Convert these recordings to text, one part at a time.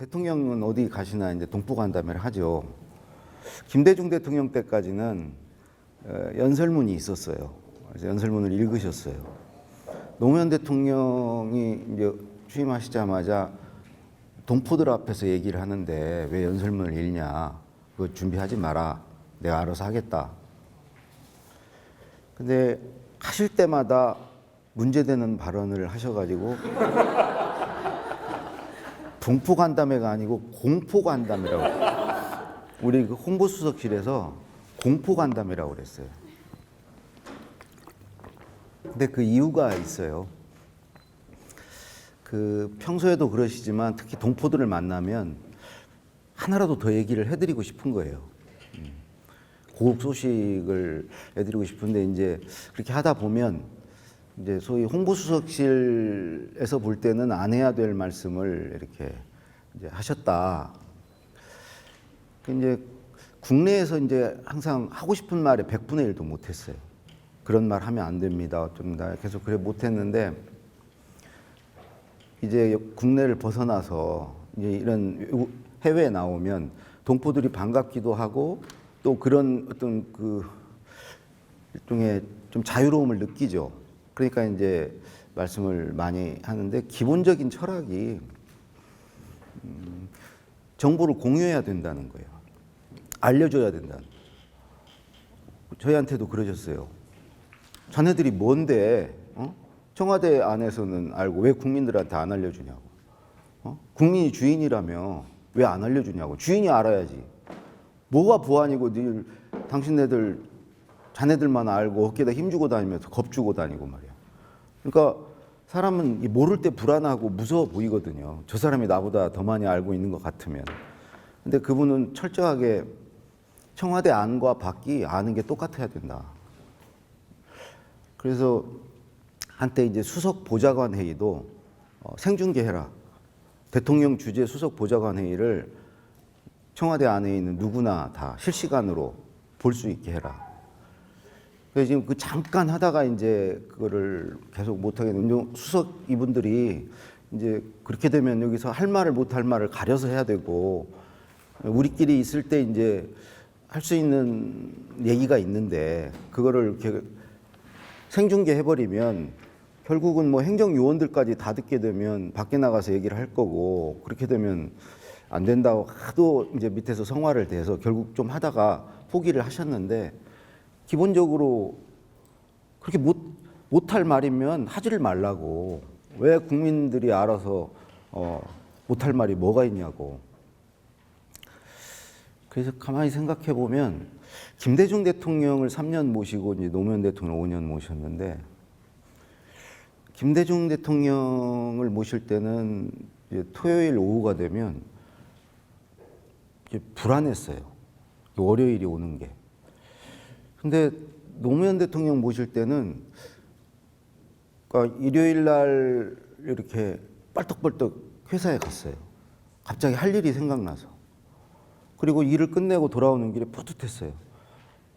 대통령은 어디 가시나 이제 동포간담회를 하죠. 김대중 대통령 때까지는 연설문이 있었어요. 그래서 연설문을 읽으셨어요. 노무현 대통령이 이제 취임하시자마자 동포들 앞에서 얘기를 하는데 왜 연설문을 읽냐? 그거 준비하지 마라. 내가 알아서 하겠다. 근데 하실 때마다 문제되는 발언을 하셔가지고 동포간담회가 아니고 공포간담회라고. 우리 그 홍보수석실에서 공포간담회라고 그랬어요. 근데 그 이유가 있어요. 그 평소에도 그러시지만 특히 동포들을 만나면 하나라도 더 얘기를 해드리고 싶은 거예요. 고급 소식을 해드리고 싶은데 이제 그렇게 하다 보면 이제 소위 홍보수석실에서 볼 때는 안 해야 될 말씀을 이렇게 이제 하셨다. 이제 국내에서 이제 항상 하고 싶은 말의 100분의 1도 못했어요. 그런 말 하면 안 됩니다. 어쩐다. 계속 그래 못했는데 이제 국내를 벗어나서 이제 이런 해외에 나오면 동포들이 반갑기도 하고 또 그런 어떤 그 일종의 좀 자유로움을 느끼죠. 그러니까 이제 말씀을 많이 하는데 기본적인 철학이 정보를 공유해야 된다는 거예요. 알려줘야 된다는 거예요. 저희한테도 그러셨어요. 자네들이 뭔데 청와대 안에서는 알고 왜 국민들한테 안 알려주냐고. 국민이 주인이라며 왜 안 알려주냐고. 주인이 알아야지. 뭐가 보안이고 당신네들 자네들만 알고 어깨에다 힘주고 다니면서 겁주고 다니고 말이야. 그러니까 사람은 모를 때 불안하고 무서워 보이거든요. 저 사람이 나보다 더 많이 알고 있는 것 같으면. 근데 그분은 철저하게 청와대 안과 밖이 아는 게 똑같아야 된다. 그래서 한때 이제 수석 보좌관 회의도 생중계해라. 대통령 주재 수석 보좌관 회의를 청와대 안에 있는 누구나 다 실시간으로 볼 수 있게 해라. 그래서 지금 그 잠깐 하다가 이제 그거를 계속 못하게 되는 수석 이분들이 이제 그렇게 되면 여기서 할 말을 못 할 말을 가려서 해야 되고 우리끼리 있을 때 이제 할 수 있는 얘기가 있는데 그거를 이렇게 생중계 해버리면 결국은 뭐 행정요원들까지 다 듣게 되면 밖에 나가서 얘기를 할 거고 그렇게 되면 안 된다고 하도 이제 밑에서 성화를 대서 결국 좀 하다가 포기를 하셨는데 기본적으로 그렇게 못할 말이면 하지를 말라고. 왜 국민들이 알아서 못할 말이 뭐가 있냐고. 그래서 가만히 생각해 보면 김대중 대통령을 3년 모시고 이제 노무현 대통령 5년 모셨는데 김대중 대통령을 모실 때는 이제 토요일 오후가 되면 이제 불안했어요. 월요일이 오는 게. 근데 노무현 대통령 모실 때는 그러니까 일요일 날 이렇게 빨떡빨떡 회사에 갔어요. 갑자기 할 일이 생각나서. 그리고 일을 끝내고 돌아오는 길에 뿌듯했어요.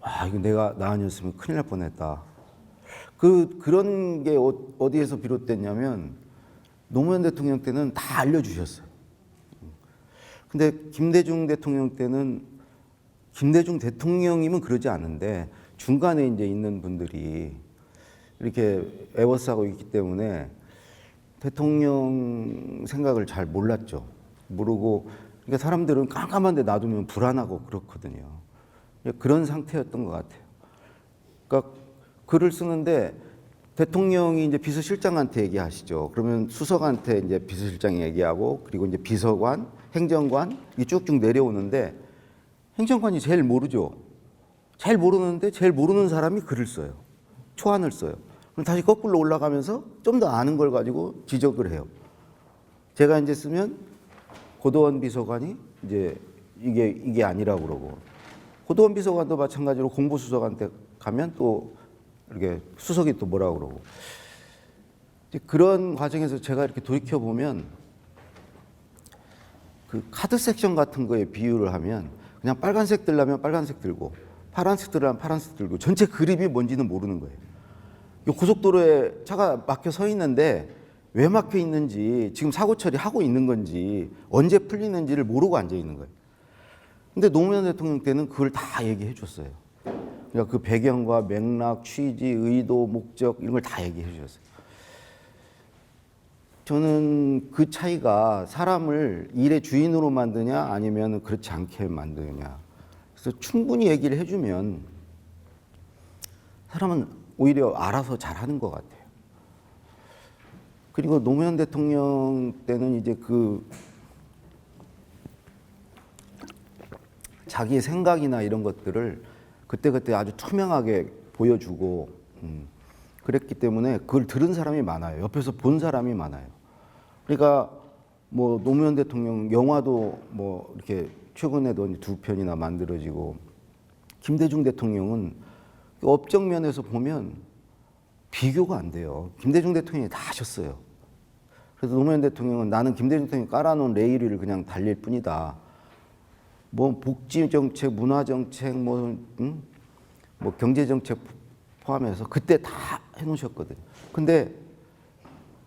와, 이거 내가 나 아니었으면 큰일 날 뻔했다. 그런 게 어디에서 비롯됐냐면 노무현 대통령 때는 다 알려주셨어요. 근데 김대중 대통령 때는 김대중 대통령이면 그러지 않은데 중간에 이제 있는 분들이 이렇게 에워싸고 있기 때문에 대통령 생각을 잘 몰랐죠. 모르고 그러니까 사람들은 깜깜한데 놔두면 불안하고 그렇거든요. 그런 상태였던 것 같아요. 그러니까 글을 쓰는데 대통령이 이제 비서실장한테 얘기하시죠. 그러면 수석한테 이제 비서실장이 얘기하고 그리고 이제 비서관, 행정관 이 쭉쭉 내려오는데 행정관이 제일 모르죠. 제일 모르는데 제일 모르는 사람이 글을 써요. 초안을 써요. 그럼 다시 거꾸로 올라가면서 좀 더 아는 걸 가지고 지적을 해요. 제가 이제 쓰면 고도원 비서관이 이제 이게 아니라고 그러고 고도원 비서관도 마찬가지로 공보수석한테 가면 또 이렇게 수석이 또 뭐라고 그러고 그런 과정에서 제가 이렇게 돌이켜 보면 그 카드 섹션 같은 거에 비유를 하면 그냥 빨간색 들라면 빨간색 들고 파란색 들라면 파란색 들고 전체 그림이 뭔지는 모르는 거예요. 고속도로에 차가 막혀 서 있는데 왜 막혀 있는지, 지금 사고 처리하고 있는 건지, 언제 풀리는지를 모르고 앉아 있는 거예요. 근데 노무현 대통령 때는 그걸 다 얘기해 줬어요. 그러니까 그 배경과 맥락, 취지, 의도, 목적 이런 걸 다 얘기해 주셨어요. 저는 그 차이가 사람을 일의 주인으로 만드냐 아니면 그렇지 않게 만드냐. 그래서 충분히 얘기를 해주면 사람은 오히려 알아서 잘하는 것 같아요. 그리고 노무현 대통령 때는 이제 그 자기의 생각이나 이런 것들을 그때그때 아주 투명하게 보여주고 그랬기 때문에 그걸 들은 사람이 많아요. 옆에서 본 사람이 많아요. 그러니까 뭐 노무현 대통령 영화도 뭐 이렇게 최근에도 2편이나 만들어지고 김대중 대통령은 업적 면에서 보면 비교가 안 돼요. 김대중 대통령이 다 하셨어요. 그래서 노무현 대통령은 나는 김대중 대통령이 깔아놓은 레일을 그냥 달릴 뿐이다. 뭐 복지 정책, 문화 정책, 뭐 경제 정책 포함해서 그때 다 해놓으셨거든요. 근데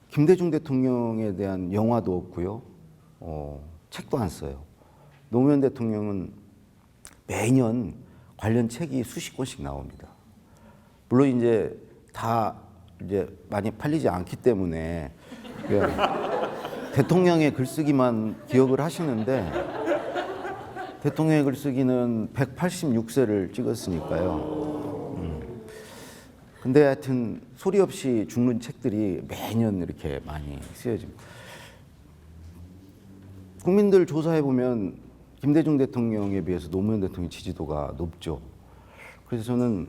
김대중 대통령에 대한 영화도 없고요, 책도 안 써요. 노무현 대통령은 매년 관련 책이 수십 권씩 나옵니다. 물론 이제 다 이제 많이 팔리지 않기 때문에 대통령의 글쓰기만 기억을 하시는데 대통령의 글쓰기는 186세를 찍었으니까요. 근데 하여튼 소리 없이 죽는 책들이 매년 이렇게 많이 쓰여집니다. 국민들 조사해 보면 김대중 대통령에 비해서 노무현 대통령 지지도가 높죠. 그래서 저는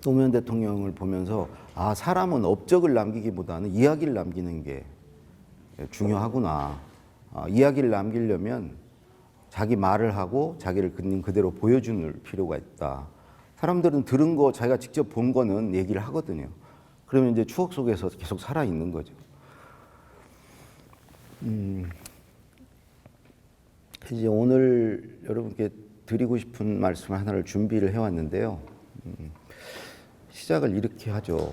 노무현 대통령을 보면서 아, 사람은 업적을 남기기보다는 이야기를 남기는 게 중요하구나. 이야기를 남기려면 자기 말을 하고 자기를 그대로 보여주는 필요가 있다. 사람들은 들은 거 자기가 직접 본 거는 얘기를 하거든요. 그러면 이제 추억 속에서 계속 살아 있는 거죠. 이제 오늘 여러분께 드리고 싶은 말씀 하나를 준비를 해왔는데요. 시작을 이렇게 하죠.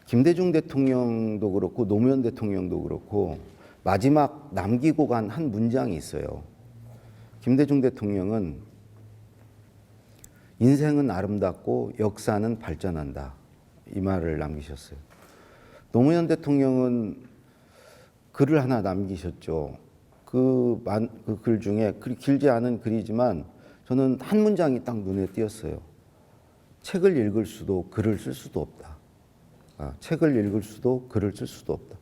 김대중 대통령도 그렇고 노무현 대통령도 그렇고 마지막 남기고 간 한 문장이 있어요. 김대중 대통령은 인생은 아름답고 역사는 발전한다. 이 말을 남기셨어요. 노무현 대통령은 글을 하나 남기셨죠. 그 글 중에 그리 길지 않은 글이지만 저는 한 문장이 딱 눈에 띄었어요. 책을 읽을 수도 글을 쓸 수도 없다. 책을 읽을 수도 글을 쓸 수도 없다.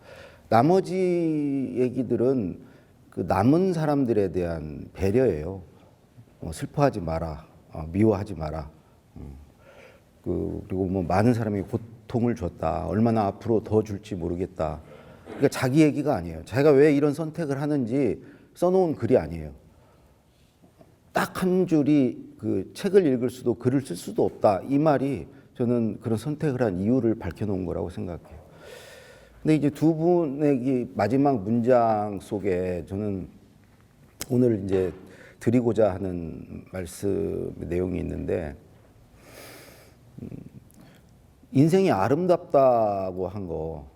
나머지 얘기들은 그 남은 사람들에 대한 배려예요. 슬퍼하지 마라. 미워하지 마라. 그리고 뭐 많은 사람이 고통을 줬다. 얼마나 앞으로 더 줄지 모르겠다. 그러니까 자기 얘기가 아니에요. 자기가 왜 이런 선택을 하는지 써놓은 글이 아니에요. 딱 한 줄이 그 책을 읽을 수도 글을 쓸 수도 없다. 이 말이 저는 그런 선택을 한 이유를 밝혀놓은 거라고 생각해요. 근데 이제 두 분의 이 마지막 문장 속에 저는 오늘 이제 드리고자 하는 말씀 내용이 있는데 인생이 아름답다고 한 거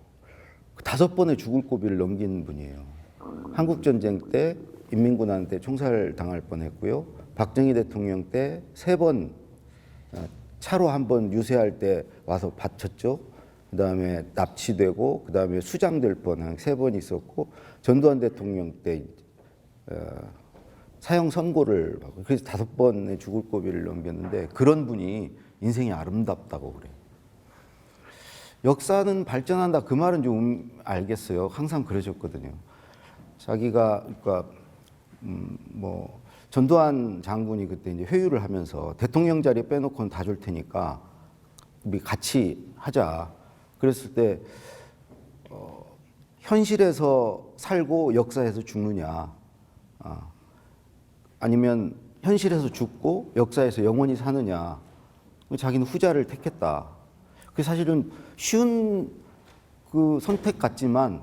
5번의 죽을 고비를 넘긴 분이에요. 한국전쟁 때 인민군한테 총살당할 뻔했고요. 박정희 대통령 때 3번 차로 한번 유세할 때 와서 바쳤죠. 그다음에 납치되고 그다음에 수장될 뻔한 3번 있었고 전두환 대통령 때 사형 선고를 받고 그래서 5번의 죽을 고비를 넘겼는데 그런 분이 인생이 아름답다고 그래요. 역사는 발전한다 그 말은 좀 알겠어요. 항상 그러셨거든요. 자기가 그러니까 뭐 전두환 장군이 그때 이제 회유를 하면서 대통령 자리 빼놓고는 다 줄 테니까 우리 같이 하자. 그랬을 때 현실에서 살고 역사에서 죽느냐, 아니면 현실에서 죽고 역사에서 영원히 사느냐. 자기는 후자를 택했다. 그 사실은 쉬운 그 선택 같지만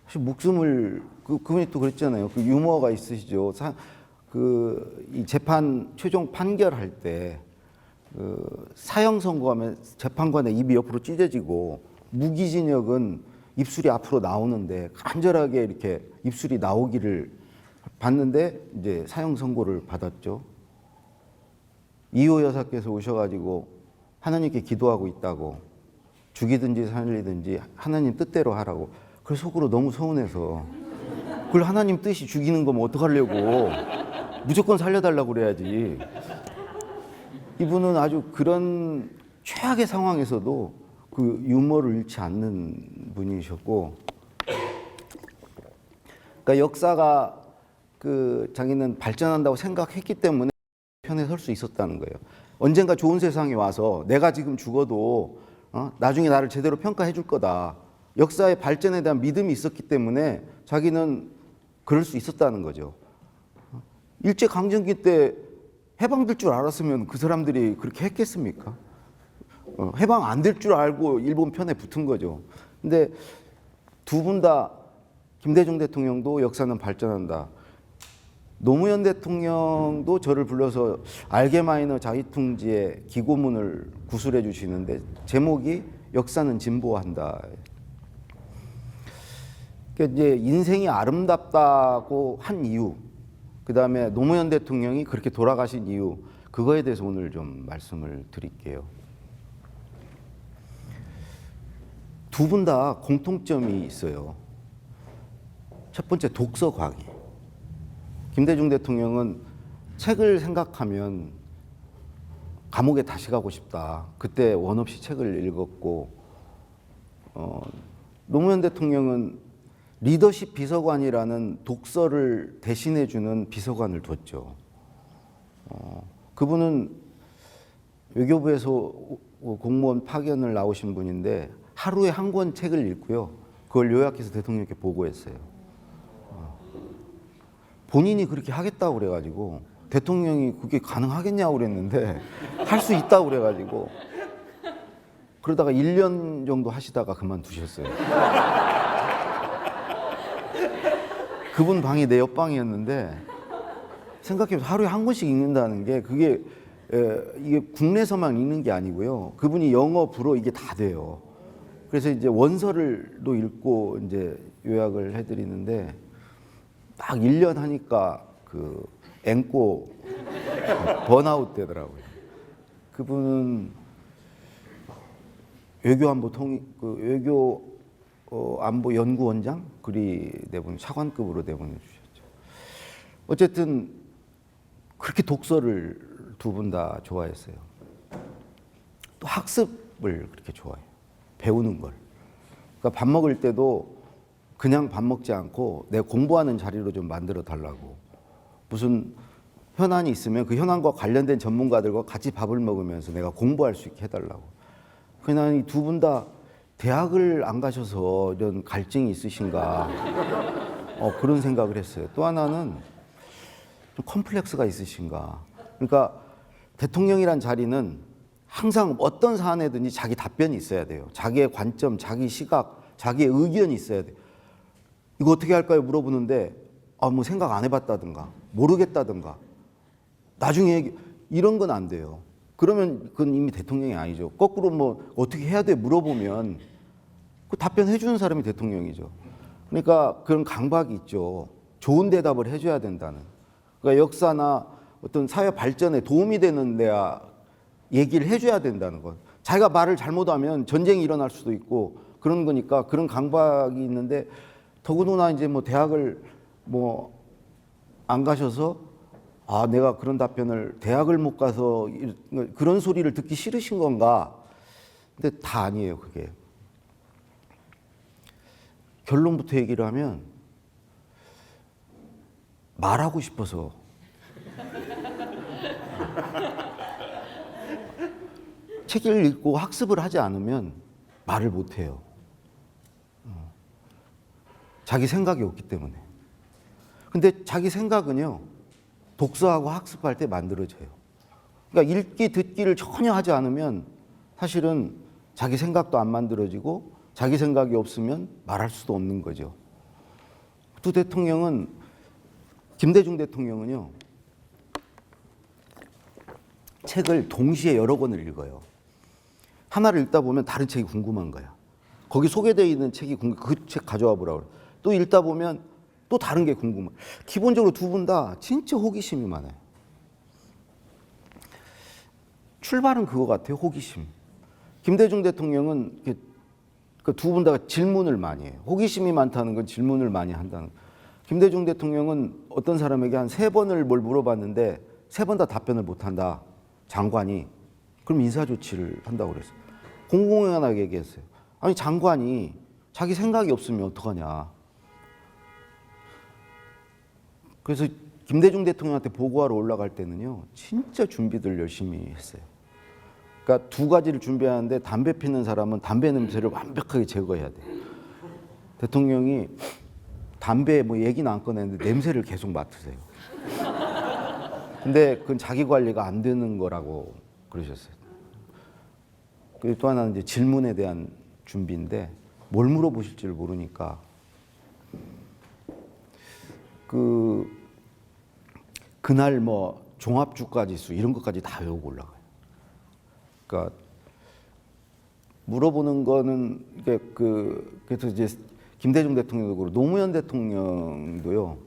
사실 목숨을 그분이 또 그랬잖아요. 그 유머가 있으시죠. 이 재판 최종 판결할 때 사형 선고하면 재판관의 입이 옆으로 찢어지고 무기징역은 입술이 앞으로 나오는데 간절하게 이렇게 입술이 나오기를 봤는데 이제 사형 선고를 받았죠. 이호 여사께서 오셔가지고 하나님께 기도하고 있다고, 죽이든지 살리든지 하나님 뜻대로 하라고. 그래서 속으로 너무 서운해서, 그걸 하나님 뜻이 죽이는 거면 어떡하려고, 무조건 살려달라고 그래야지. 이분은 아주 그런 최악의 상황에서도 그 유머를 잃지 않는 분이셨고, 그러니까 역사가 그 자기는 발전한다고 생각했기 때문에 편에 설 수 있었다는 거예요. 언젠가 좋은 세상에 와서 내가 지금 죽어도 나중에 나를 제대로 평가해 줄 거다. 역사의 발전에 대한 믿음이 있었기 때문에 자기는 그럴 수 있었다는 거죠. 일제강점기 때 해방될 줄 알았으면 그 사람들이 그렇게 했겠습니까? 해방 안 될 줄 알고 일본 편에 붙은 거죠. 근데 두 분 다, 김대중 대통령도 역사는 발전한다, 노무현 대통령도 저를 불러서 알게마이너 자유통지의 기고문을 구술해 주시는데 제목이 역사는 진보한다. 그러니까 이제 인생이 아름답다고 한 이유, 그 다음에 노무현 대통령이 그렇게 돌아가신 이유, 그거에 대해서 오늘 좀 말씀을 드릴게요. 두 분 다 공통점이 있어요. 첫 번째, 독서 광해. 김대중 대통령은 책을 생각하면 감옥에 다시 가고 싶다. 그때 원 없이 책을 읽었고, 노무현 대통령은 리더십 비서관이라는 독서를 대신해주는 비서관을 뒀죠. 그분은 외교부에서 공무원 파견을 나오신 분인데 하루에 한 권 책을 읽고요, 그걸 요약해서 대통령께 보고했어요. 본인이 그렇게 하겠다고 그래가지고 대통령이 그게 가능하겠냐고 그랬는데 할 수 있다고 그래가지고, 그러다가 1년 정도 하시다가 그만두셨어요. 그분 방이 내 옆방이었는데, 생각해보면 하루에 한 권씩 읽는다는 게 그게 이게 국내에서만 읽는 게 아니고요, 그분이 영어, 불어 이게 다 돼요. 그래서 이제 원서를도 읽고 이제 요약을 해드리는데, 딱 1년 하니까 그 앵꼬 번아웃 되더라고요. 그분은 외교 안보 연구원장 그리 내분, 차관급으로 내보내 주셨죠. 어쨌든 그렇게 독서를 두 분 다 좋아했어요. 또 학습을 그렇게 좋아해요. 배우는 걸. 그러니까 밥 먹을 때도 그냥 밥 먹지 않고 내 공부하는 자리로 좀 만들어 달라고. 무슨 현안이 있으면 그 현안과 관련된 전문가들과 같이 밥을 먹으면서 내가 공부할 수 있게 해달라고. 그냥 이 두 분 다 대학을 안 가셔서 이런 갈증이 있으신가, 그런 생각을 했어요. 또 하나는 좀 컴플렉스가 있으신가. 그러니까 대통령이란 자리는 항상 어떤 사안에든지 자기 답변이 있어야 돼요. 자기의 관점, 자기 시각, 자기의 의견이 있어야 돼요. 이거 어떻게 할까요? 물어보는데 뭐 생각 안 해봤다든가 모르겠다든가 나중에 이런 건 안 돼요. 그러면 그건 이미 대통령이 아니죠. 거꾸로 뭐 어떻게 해야 돼 물어보면 그 답변해 주는 사람이 대통령이죠. 그러니까 그런 강박이 있죠. 좋은 대답을 해줘야 된다는. 그러니까 역사나 어떤 사회 발전에 도움이 되는 데야 얘기를 해줘야 된다는 것. 자기가 말을 잘못하면 전쟁이 일어날 수도 있고 그런 거니까 그런 강박이 있는데, 더구나 이제 뭐 대학을 뭐 안 가셔서 내가 그런 답변을, 대학을 못 가서 그런 소리를 듣기 싫으신 건가? 근데 다 아니에요, 그게. 결론부터 얘기를 하면 말하고 싶어서. 책을 읽고 학습을 하지 않으면 말을 못 해요. 자기 생각이 없기 때문에. 근데 자기 생각은요, 독서하고 학습할 때 만들어져요. 그러니까 읽기, 듣기를 전혀 하지 않으면 사실은 자기 생각도 안 만들어지고 자기 생각이 없으면 말할 수도 없는 거죠. 두 대통령은, 김대중 대통령은요, 책을 동시에 여러 권을 읽어요. 하나를 읽다 보면 다른 책이 궁금한 거야. 거기 소개되어 있는 책이 그 책 가져와 보라고 그래. 또 읽다 보면 또 다른 게 궁금해. 기본적으로 두 분 다 진짜 호기심이 많아요. 출발은 그거 같아요. 호기심. 김대중 대통령은 두 분 다 질문을 많이 해요. 호기심이 많다는 건 질문을 많이 한다는 거예요. 김대중 대통령은 어떤 사람에게 한 3번을 뭘 물어봤는데 3번 다 답변을 못한다. 장관이. 그럼 인사조치를 한다고 그랬어요. 공공연하게 얘기했어요. 아니 장관이 자기 생각이 없으면 어떡하냐. 그래서 김대중 대통령한테 보고하러 올라갈 때는요. 진짜 준비들 열심히 했어요. 그러니까 2가지를 준비하는데 담배 피는 사람은 담배 냄새를 완벽하게 제거해야 돼요. 대통령이 담배 뭐 얘기는 안 꺼내는데 냄새를 계속 맡으세요. 근데 그건 자기 관리가 안 되는 거라고 그러셨어요. 그리고 또 하나는 이제 질문에 대한 준비인데 뭘 물어보실지를 모르니까 그날 뭐 종합주가지수 이런 것까지 다 외우고 올라가요. 그러니까 물어보는 거는 이게 그래서 이제 김대중 대통령도 그렇고 노무현 대통령도요.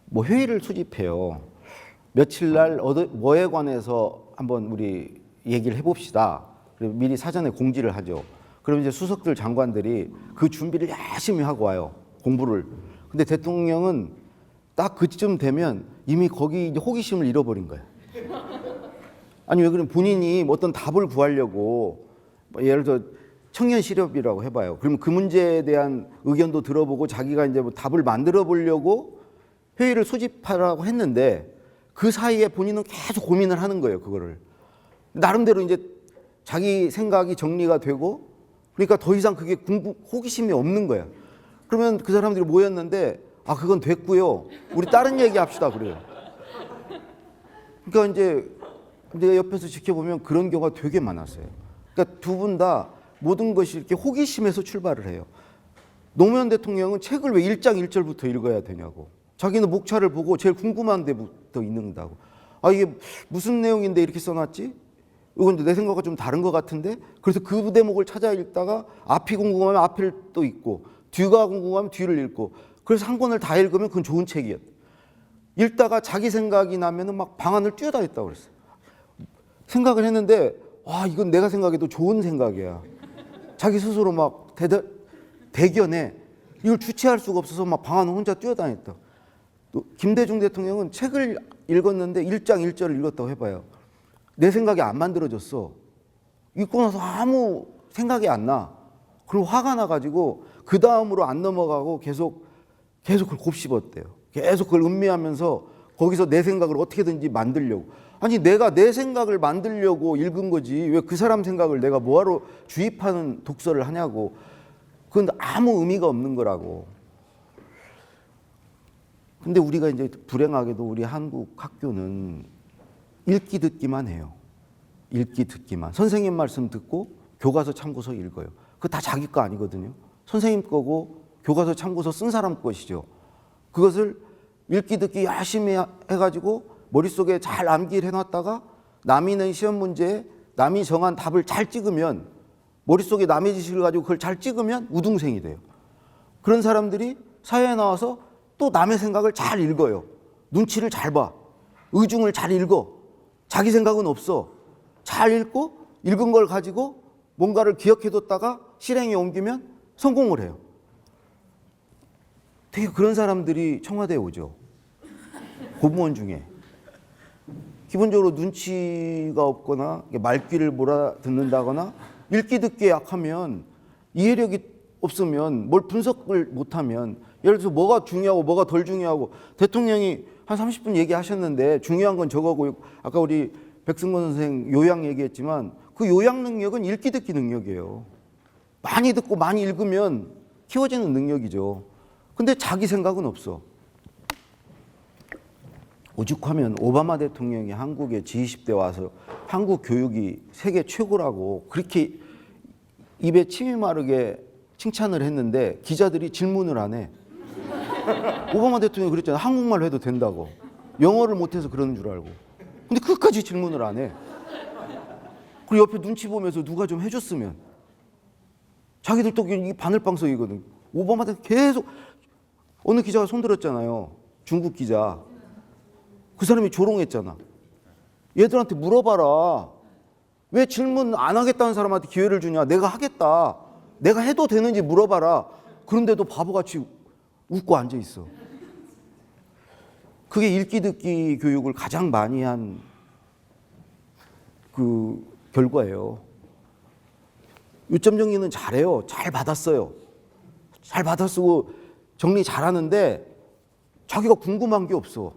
뭐 회의를 수집해요. 며칠 날 뭐에 관해서 한번 우리 얘기를 해봅시다. 그리고 미리 사전에 공지를 하죠. 그럼 이제 수석들 장관들이 그 준비를 열심히 하고 와요. 공부를. 근데 대통령은 딱 그쯤 되면 이미 거기 이제 호기심을 잃어버린 거예요. 아니 왜 그러면 본인이 어떤 답을 구하려고 예를 들어 청년 실업이라고 해봐요. 그러면 그 문제에 대한 의견도 들어보고 자기가 이제 뭐 답을 만들어 보려고 회의를 소집하라고 했는데 그 사이에 본인은 계속 고민을 하는 거예요. 그거를 나름대로 이제 자기 생각이 정리가 되고 그러니까 더 이상 그게 호기심이 없는 거야. 그러면 그 사람들이 모였는데 아 그건 됐고요. 우리 다른 얘기 합시다 그래요. 그러니까 이제 내가 옆에서 지켜보면 그런 경우가 되게 많았어요. 그러니까 두 분 다 모든 것이 이렇게 호기심에서 출발을 해요. 노무현 대통령은 책을 왜 1장 1절부터 읽어야 되냐고. 자기는 목차를 보고 제일 궁금한 데부터 읽는다고. 아 이게 무슨 내용인데 이렇게 써놨지? 이건 내 생각과 좀 다른 것 같은데? 그래서 그 대목을 찾아 읽다가 앞이 궁금하면 앞을 또 읽고 뒤가 궁금하면 뒤를 읽고 그래서 한 권을 다 읽으면 그건 좋은 책이었다. 읽다가 자기 생각이 나면은 막 방안을 뛰어다녔다고 그랬어요. 생각을 했는데 와 이건 내가 생각해도 좋은 생각이야. 자기 스스로 막 대견해. 이걸 주체할 수가 없어서 막 방안을 혼자 뛰어다녔다. 또 김대중 대통령은 책을 읽었는데 1장 1절을 읽었다고 해봐요. 내 생각이 안 만들어졌어. 읽고 나서 아무 생각이 안 나. 그리고 화가 나가지고 그 다음으로 안 넘어가고 계속 그걸 곱씹었대요. 계속 그걸 음미하면서 거기서 내 생각을 어떻게든지 만들려고. 아니 내가 내 생각을 만들려고 읽은 거지 왜 그 사람 생각을 내가 뭐하러 주입하는 독서를 하냐고. 그건 아무 의미가 없는 거라고. 근데 우리가 이제 불행하게도 우리 한국 학교는 읽기 듣기만 해요. 읽기 듣기만. 선생님 말씀 듣고 교과서 참고서 읽어요. 그거 다 자기 거 아니거든요. 선생님 거고 교과서 참고서 쓴 사람 것이죠. 그것을 읽기 듣기 열심히 해가지고 머릿속에 잘 암기를 해놨다가 남이 낸 시험 문제에 남이 정한 답을 잘 찍으면 머릿속에 남의 지식을 가지고 그걸 잘 찍으면 우등생이 돼요. 그런 사람들이 사회에 나와서 또 남의 생각을 잘 읽어요. 눈치를 잘 봐. 의중을 잘 읽어. 자기 생각은 없어. 잘 읽고 읽은 걸 가지고 뭔가를 기억해뒀다가 실행에 옮기면 성공을 해요. 되게 그런 사람들이 청와대에 오죠. 공무원 중에. 기본적으로 눈치가 없거나 말귀를 몰아듣는다거나 읽기 듣기에 약하면 이해력이 없으면 뭘 분석을 못하면 예를 들어서 뭐가 중요하고 뭐가 덜 중요하고 대통령이 한 30분 얘기하셨는데 중요한 건 저거고 아까 우리 백승건 선생 요약 얘기했지만 그 요약 능력은 읽기 듣기 능력이에요. 많이 듣고 많이 읽으면 키워지는 능력이죠. 근데 자기 생각은 없어. 오죽하면 오바마 대통령이 한국에 G20대 와서 한국 교육이 세계 최고라고 그렇게 입에 침이 마르게 칭찬을 했는데 기자들이 질문을 안 해. 오바마 대통령이 그랬잖아. 한국말로 해도 된다고. 영어를 못해서 그러는 줄 알고. 근데 끝까지 질문을 안 해. 그리고 옆에 눈치 보면서 누가 좀 해줬으면. 자기들도 이 바늘방석이거든. 오바마한테 계속 어느 기자가 손들었잖아요. 중국 기자. 그 사람이 조롱했잖아. 얘들한테 물어봐라. 왜 질문 안 하겠다는 사람한테 기회를 주냐. 내가 하겠다. 내가 해도 되는지 물어봐라. 그런데도 바보같이 웃고 앉아 있어. 그게 읽기 듣기 교육을 가장 많이 한 그 결과예요. 요점 정리는 잘해요. 잘 받았어요. 잘 받아쓰고 정리 잘하는데 자기가 궁금한 게 없어.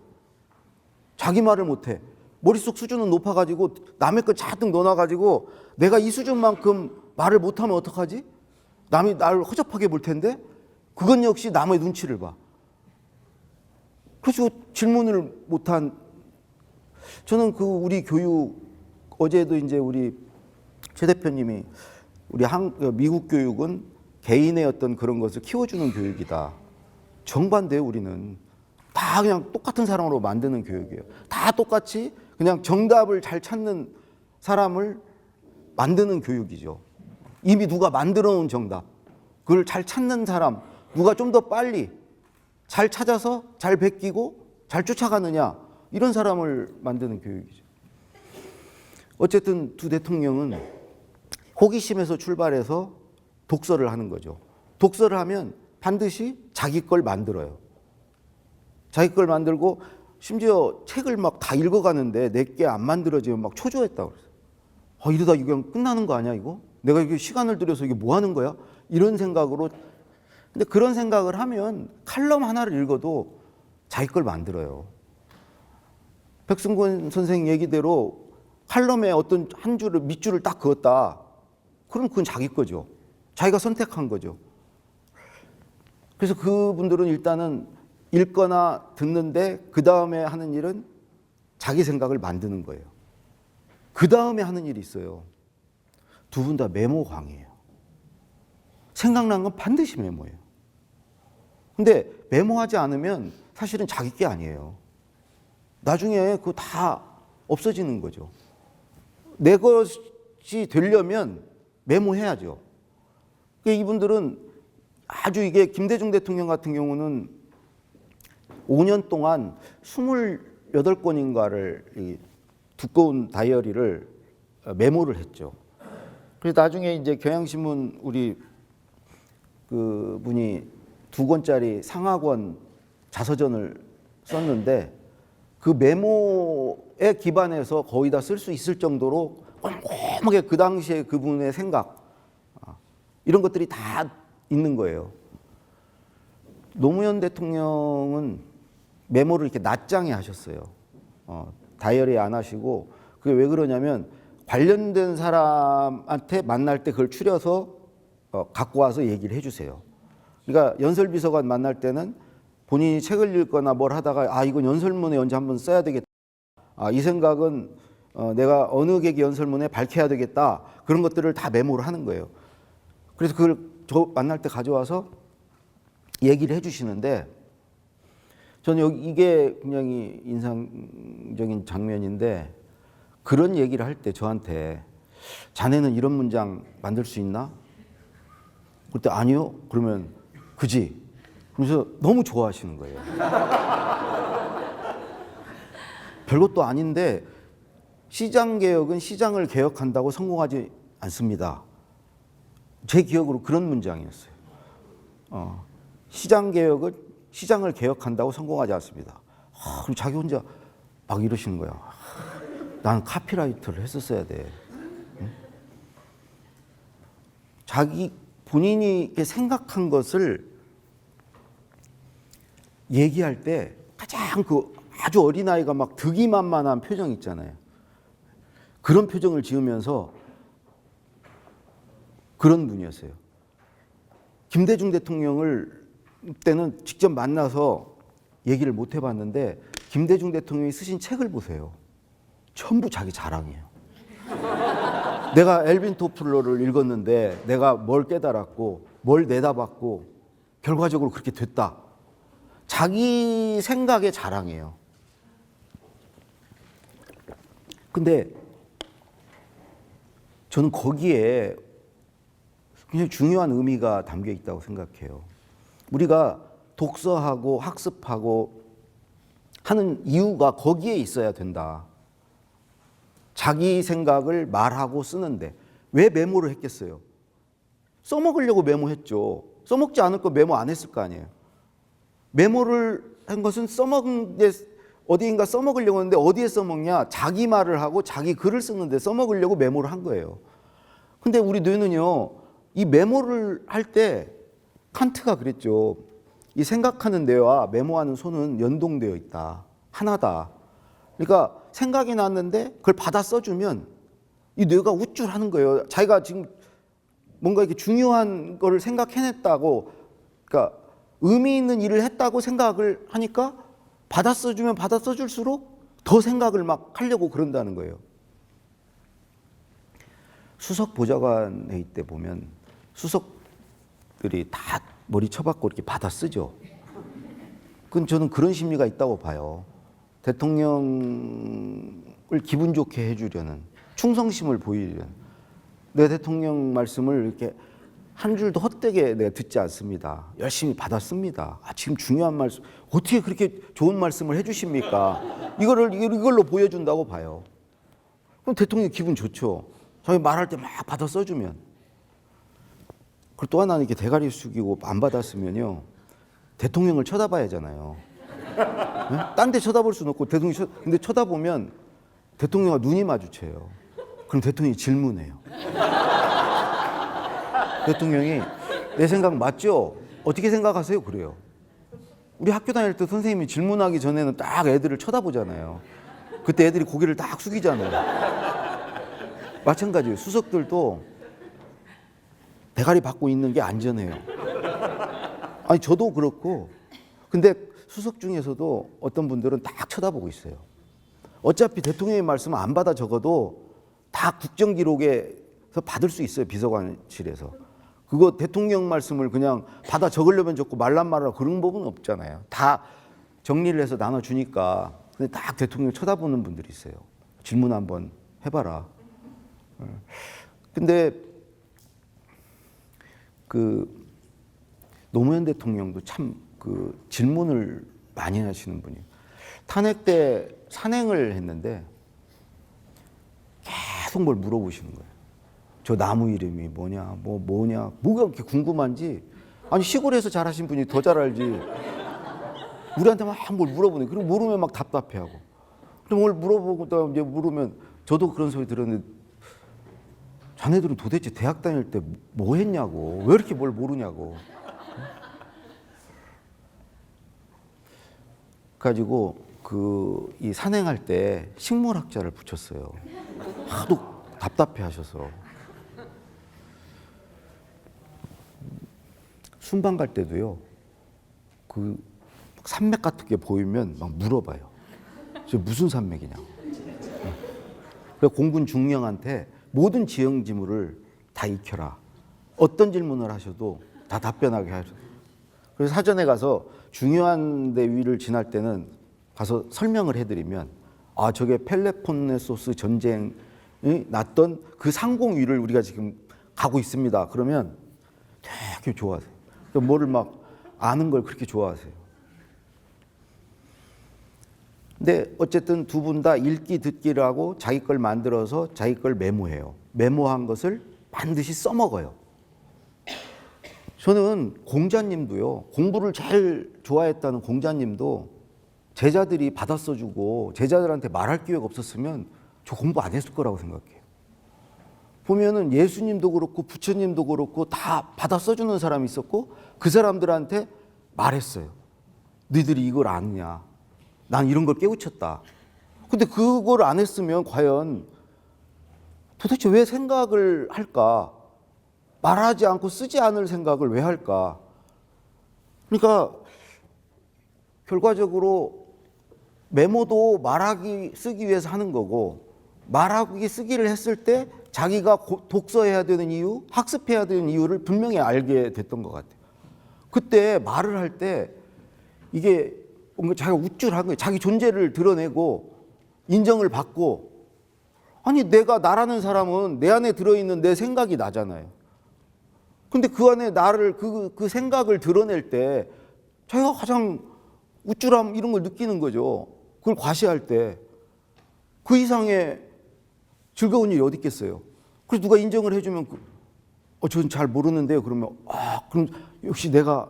자기 말을 못해. 머릿속 수준은 높아가지고 남의 거 잔뜩 넣어놔가지고 내가 이 수준만큼 말을 못하면 어떡하지? 남이 나를 허접하게 볼 텐데 그건 역시 남의 눈치를 봐. 그래서 질문을 못한. 저는 그 우리 교육 어제도 이제 우리 최 대표님이 우리 미국 교육은 개인의 어떤 그런 것을 키워주는 교육이다. 정반대예요. 우리는 다 그냥 똑같은 사람으로 만드는 교육이에요. 다 똑같이 그냥 정답을 잘 찾는 사람을 만드는 교육이죠. 이미 누가 만들어 놓은 정답, 그걸 잘 찾는 사람, 누가 좀 더 빨리 잘 찾아서 잘 베끼고 잘 쫓아가느냐, 이런 사람을 만드는 교육이죠. 어쨌든 두 대통령은 호기심에서 출발해서 독서를 하는 거죠. 독서를 하면 반드시 자기 걸 만들어요. 자기 걸 만들고 심지어 책을 막 다 읽어가는데 내게 안 만들어지면 막 초조했다고 그랬어요. 이러다 이거 그냥 끝나는 거 아니야 이거? 내가 이게 시간을 들여서 이게 뭐 하는 거야? 이런 생각으로. 근데 그런 생각을 하면 칼럼 하나를 읽어도 자기 걸 만들어요. 백승권 선생 얘기대로 칼럼에 어떤 한 줄을 밑줄을 딱 그었다. 그럼 그건 자기 거죠. 자기가 선택한 거죠. 그래서 그분들은 일단은 읽거나 듣는데 그 다음에 하는 일은 자기 생각을 만드는 거예요. 그 다음에 하는 일이 있어요. 두 분 다 메모광이에요. 생각난 건 반드시 메모예요. 근데 메모하지 않으면 사실은 자기 게 아니에요. 나중에 그거 다 없어지는 거죠. 내 것이 되려면 메모해야죠. 이분들은 아주 이게 김대중 대통령 같은 경우는 5년 동안 28권인가를 두꺼운 다이어리를 메모를 했죠. 그래서 나중에 이제 경향신문 우리 그 분이 2권짜리 상하권 자서전을 썼는데 그 메모에 기반해서 거의 다 쓸 수 있을 정도로 꼼꼼하게 그 당시에 그분의 생각 이런 것들이 다 있는 거예요. 노무현 대통령은 메모를 이렇게 낱장에 하셨어요. 다이어리에 안 하시고 그게 왜 그러냐면 관련된 사람한테 만날 때 그걸 추려서 갖고 와서 얘기를 해주세요. 그러니까 연설비서관 만날 때는 본인이 책을 읽거나 뭘 하다가 이건 연설문에 언제 한번 써야 되겠다. 이 생각은 내가 어느 계기 연설문에 밝혀야 되겠다. 그런 것들을 다 메모를 하는 거예요. 그래서 그걸 저 만날 때 가져와서 얘기를 해주시는데 저는 이게 굉장히 인상적인 장면인데 그런 얘기를 할 때 저한테 자네는 이런 문장 만들 수 있나? 그때 아니요. 그러면 그지. 그래서 너무 좋아하시는 거예요. 별것도 아닌데 시장개혁은 시장을 개혁한다고 성공하지 않습니다. 제 기억으로 그런 문장이었어요. 시장개혁은 시장을 개혁한다고 성공하지 않습니다. 그럼 자기 혼자 막 이러시는 거야. 나는 카피라이터를 했었어야 돼. 응? 자기 본인이 생각한 것을 얘기할 때 가장 그 아주 어린아이가 막 득이만만한 표정 있잖아요. 그런 표정을 지으면서 그런 분이었어요. 김대중 대통령을 때는 직접 만나서 얘기를 못 해봤는데 김대중 대통령이 쓰신 책을 보세요. 전부 자기 자랑이에요. 내가 엘빈 토플러를 읽었는데 내가 뭘 깨달았고 뭘 내다봤고 결과적으로 그렇게 됐다. 자기 생각의 자랑이에요. 근데 저는 거기에 굉장히 중요한 의미가 담겨 있다고 생각해요. 우리가 독서하고 학습하고 하는 이유가 거기에 있어야 된다. 자기 생각을 말하고 쓰는데 왜 메모를 했겠어요? 써먹으려고 메모했죠. 써먹지 않을 거 메모 안 했을 거 아니에요. 메모를 한 것은 써먹은 게 어디인가 써먹으려고 했는데 어디에 써먹냐? 자기 말을 하고 자기 글을 쓰는데 써먹으려고 메모를 한 거예요. 근데 우리 뇌는요, 이 메모를 할 때 칸트가 그랬죠. 이 생각하는 뇌와 메모하는 손은 연동되어 있다. 하나다. 그러니까 생각이 났는데 그걸 받아 써주면 이 뇌가 우쭐하는 거예요. 자기가 지금 뭔가 이렇게 중요한 거를 생각해냈다고, 그러니까 의미 있는 일을 했다고 생각을 하니까 받아 써주면 받아 써줄수록 더 생각을 막 하려고 그런다는 거예요. 수석 보좌관 회의 때 보면 수석들이 다 머리 쳐박고 이렇게 받아 쓰죠. 그건 저는 그런 심리가 있다고 봐요. 대통령을 기분 좋게 해주려는, 충성심을 보이려는. 내 대통령 말씀을 이렇게 한 줄도 헛되게 내가 듣지 않습니다. 열심히 받았습니다. 지금 중요한 말씀, 어떻게 그렇게 좋은 말씀을 해주십니까? 이걸로 보여준다고 봐요. 그럼 대통령이 기분 좋죠. 자기 말할 때 막 받아 써주면. 그리고 또 하나는 이렇게 대가리 숙이고 안 받았으면요, 대통령을 쳐다봐야 하잖아요. 네? 딴 데 쳐다볼 수는 없고, 근데 쳐다보면 대통령과 눈이 마주쳐요. 그럼 대통령이 질문해요. 대통령이 내 생각 맞죠? 어떻게 생각하세요? 그래요. 우리 학교 다닐 때 선생님이 질문하기 전에는 딱 애들을 쳐다보잖아요. 그때 애들이 고개를 딱 숙이잖아요. 마찬가지예요. 수석들도 대가리 받고 있는 게 안전해요. 아니 저도 그렇고, 근데 수석 중에서도 어떤 분들은 딱 쳐다보고 있어요. 어차피 대통령의 말씀은 안 받아 적어도 다 국정기록에서 받을 수 있어요. 비서관실에서. 그거 대통령 말씀을 그냥 받아 적으려면 적고 말란 말하라 그런 법은 없잖아요. 다 정리를 해서 나눠주니까. 근데 딱 대통령 쳐다보는 분들이 있어요. 질문 한번 해봐라. 근데 그 노무현 대통령도 참 그 질문을 많이 하시는 분이에요. 탄핵 때 산행을 했는데 계속 뭘 물어보시는 거예요. 저 나무 이름이 뭐냐, 뭐냐, 뭐가 그렇게 궁금한지. 아니 시골에서 잘하신 분이 더 잘 알지. 우리한테 막 뭘 물어보네. 그리고 모르면 막 답답해하고. 그럼 뭘 물어보고 또 이제 물으면 저도 그런 소리 들었는데, 자네들은 도대체 대학 다닐 때 뭐 했냐고, 왜 이렇게 뭘 모르냐고. 가지고 이 산행할 때 식물학자를 붙였어요. 하도 답답해하셔서. 순방 갈 때도요, 그 산맥 같은 게 보이면 막 물어봐요. 저 무슨 산맥이냐고. 그래서 공군 중령한테 모든 지형 지물을 다 익혀라. 어떤 질문을 하셔도 다 답변하게 하죠. 그래서 사전에 가서 중요한 데 위를 지날 때는 가서 설명을 해드리면, 저게 펠로폰네소스 전쟁이 났던 그 상공 위를 우리가 지금 가고 있습니다. 그러면 되게 좋아하세요. 뭐를 막 아는 걸 그렇게 좋아하세요. 근데 어쨌든 두 분 다 읽기 듣기를 하고 자기 걸 만들어서 자기 걸 메모해요. 메모한 것을 반드시 써먹어요. 저는 공자님도요, 공부를 제일 좋아했다는 공자님도 제자들이 받아 써주고 제자들한테 말할 기회가 없었으면 저 공부 안 했을 거라고 생각해요. 보면은 예수님도 그렇고 부처님도 그렇고 다 받아 써주는 사람이 있었고 그 사람들한테 말했어요. 너희들이 이걸 아느냐? 난 이런 걸 깨우쳤다. 근데 그걸 안 했으면 과연 도대체 왜 생각을 할까? 말하지 않고 쓰지 않을 생각을 왜 할까? 그러니까 결과적으로 메모도 쓰기 위해서 하는 거고, 말하기 쓰기를 했을 때 자기가 독서해야 되는 이유, 학습해야 되는 이유를 분명히 알게 됐던 것 같아요. 그때 말을 할 때 이게 뭔가 자기가 우쭐한 거예요. 자기 존재를 드러내고 인정을 받고. 아니 내가 나라는 사람은 내 안에 들어있는 내 생각이 나잖아요. 근데 그 안에 나를 그 생각을 드러낼 때 자기가 가장 우쭐함 이런 걸 느끼는 거죠. 그걸 과시할 때 그 이상의 즐거운 일이 어디 있겠어요. 그래서 누가 인정을 해주면 저는 잘 모르는데요. 그러면 그럼 역시 내가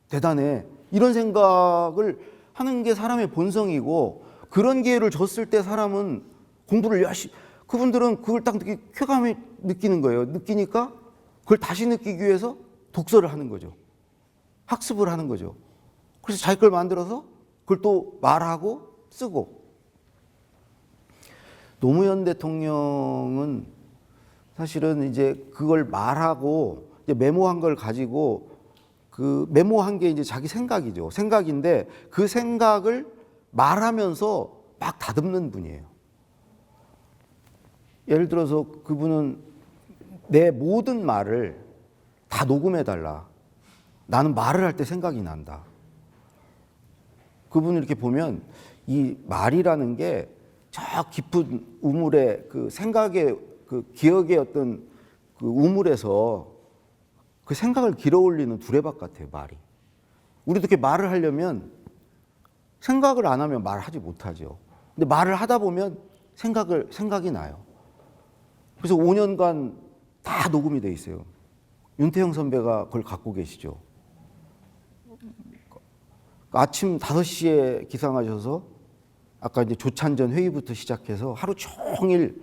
대단해. 이런 생각을 하는 게 사람의 본성이고 그런 기회를 줬을 때 사람은 공부를 열심히 그분들은 그걸 딱 쾌감이 느끼는 거예요. 느끼니까 그걸 다시 느끼기 위해서 독서를 하는 거죠. 학습을 하는 거죠. 그래서 자기 걸 만들어서 그걸 또 말하고 쓰고. 노무현 대통령은 사실은 이제 그걸 말하고 이제 메모한 걸 가지고 그 메모한 게 이제 자기 생각이죠. 생각인데 그 생각을 말하면서 막 다듬는 분이에요. 예를 들어서 그분은 내 모든 말을 다 녹음해 달라. 나는 말을 할 때 생각이 난다. 그분을 이렇게 보면 이 말이라는 게 저 깊은 우물의 그 생각의 그 기억의 어떤 그 우물에서 그 생각을 길어 올리는 두레박 같아요, 말이. 우리도 이렇게 말을 하려면 생각을 안 하면 말하지 못하죠. 근데 말을 하다 보면 생각이 나요. 그래서 5년간 다 녹음이 돼 있어요. 윤태영 선배가 그걸 갖고 계시죠. 아침 5시에 기상하셔서 아까 이제 조찬전 회의부터 시작해서 하루 종일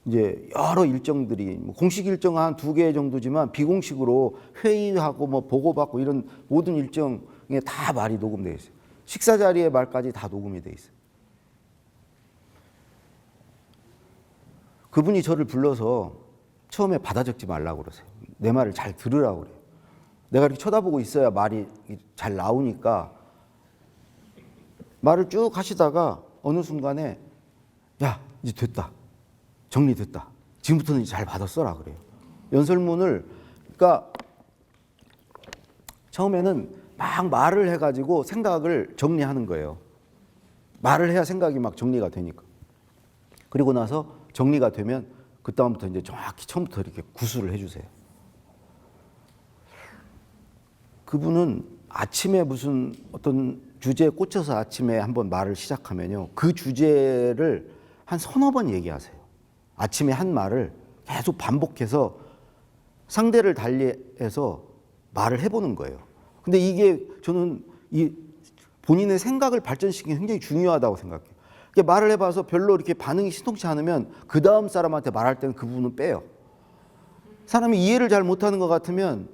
이제 여러 일정들이 공식 일정 한 2개 정도지만 비공식으로 회의하고 뭐 보고받고 이런 모든 일정에 다 말이 녹음되어 있어요. 식사 자리의 말까지 다 녹음이 돼 있어요. 그분이 저를 불러서 처음에 받아 적지 말라고 그러세요. 내 말을 잘 들으라고 그래요. 내가 이렇게 쳐다보고 있어야 말이 잘 나오니까 말을 쭉 하시다가 어느 순간에 야 이제 됐다. 정리됐다. 지금부터는 잘 받아 써라 그래요. 연설문을 그러니까 처음에는 막 말을 해가지고 생각을 정리하는 거예요. 말을 해야 생각이 막 정리가 되니까. 그리고 나서 정리가 되면 그 다음부터 이제 정확히 처음부터 이렇게 구술을 해주세요. 그분은 아침에 무슨 어떤 주제에 꽂혀서 아침에 한번 말을 시작하면요. 그 주제를 한 서너 번 얘기하세요. 아침에 한 말을 계속 반복해서 상대를 달리해서 말을 해보는 거예요. 근데 이게 저는 이 본인의 생각을 발전시키는 게 굉장히 중요하다고 생각해요. 말을 해봐서 별로 이렇게 반응이 신통치 않으면 그 다음 사람한테 말할 때는 그 부분은 빼요. 사람이 이해를 잘 못하는 것 같으면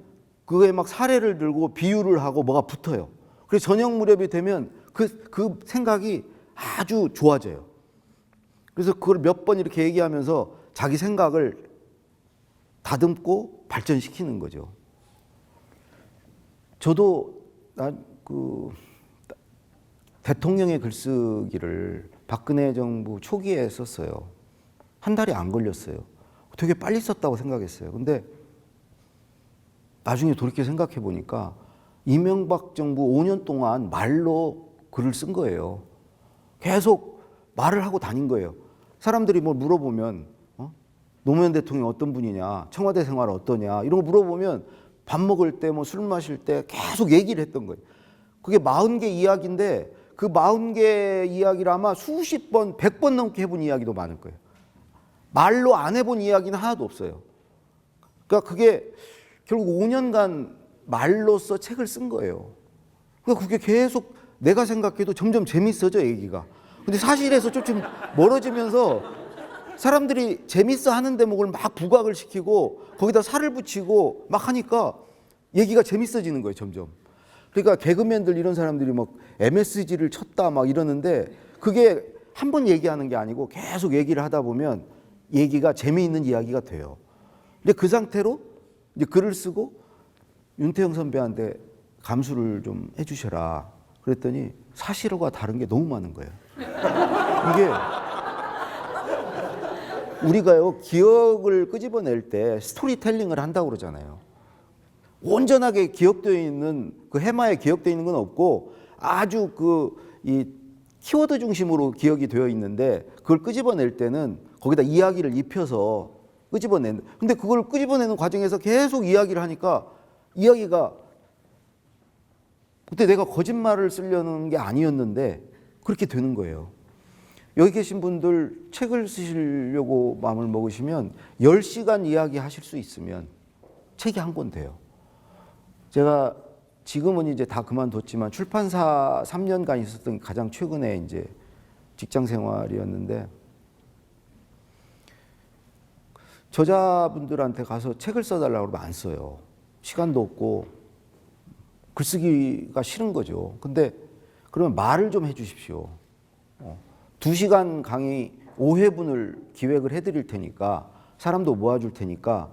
그거에 막 사례를 들고 비유를 하고 뭐가 붙어요. 그래서 저녁 무렵이 되면 그 생각이 아주 좋아져요. 그래서 그걸 몇 번 이렇게 얘기하면서 자기 생각을 다듬고 발전시키는 거죠. 저도 대통령의 글쓰기를 박근혜 정부 초기에 썼어요. 한 달이 안 걸렸어요. 되게 빨리 썼다고 생각했어요. 근데 나중에 돌이켜 생각해 보니까 이명박 정부 5년 동안 말로 글을 쓴 거예요. 계속 말을 하고 다닌 거예요. 사람들이 뭘 물어보면 노무현 대통령 어떤 분이냐, 청와대 생활 어떠냐 이런 거 물어보면 밥 먹을 때 뭐 술 마실 때 계속 얘기를 했던 거예요. 그게 40개 이야기인데 그 40개 이야기를 아마 수십 번, 100번 넘게 해본 이야기도 많을 거예요. 말로 안 해본 이야기는 하나도 없어요. 그러니까 그게 결국 5년간 말로써 책을 쓴 거예요. 그러니까 그게 계속 내가 생각해도 점점 재밌어져, 얘기가. 근데 사실에서 좀 멀어지면서 사람들이 재밌어 하는 대목을 막 부각을 시키고 거기다 살을 붙이고 막 하니까 얘기가 재밌어지는 거예요, 점점. 그러니까 개그맨들 이런 사람들이 막 MSG를 쳤다 막 이러는데 그게 한 번 얘기하는 게 아니고 계속 얘기를 하다 보면 얘기가 재미있는 이야기가 돼요. 근데 그 상태로 이제 글을 쓰고 윤태영 선배한테 감수를 좀 해주셔라. 그랬더니 사실과 다른 게 너무 많은 거예요. 이게 우리가요, 기억을 끄집어낼 때 스토리텔링을 한다고 그러잖아요. 온전하게 기억되어 있는 그 해마에 기억되어 있는 건 없고 아주 이 키워드 중심으로 기억이 되어 있는데 그걸 끄집어낼 때는 거기다 이야기를 입혀서 끄집어내는. 근데 그걸 끄집어내는 과정에서 계속 이야기를 하니까 이야기가 그때 내가 거짓말을 쓰려는 게 아니었는데 그렇게 되는 거예요. 여기 계신 분들 책을 쓰시려고 마음을 먹으시면 10시간 이야기 하실 수 있으면 책이 한 권 돼요. 제가 지금은 이제 다 그만뒀지만 출판사 3년간 있었던 가장 최근에 이제 직장 생활이었는데 저자분들한테 가서 책을 써달라고 그러면 안 써요. 시간도 없고 글쓰기가 싫은 거죠. 근데 그러면 말을 좀 해주십시오. 2시간 강의 5회분을 기획을 해드릴 테니까 사람도 모아줄 테니까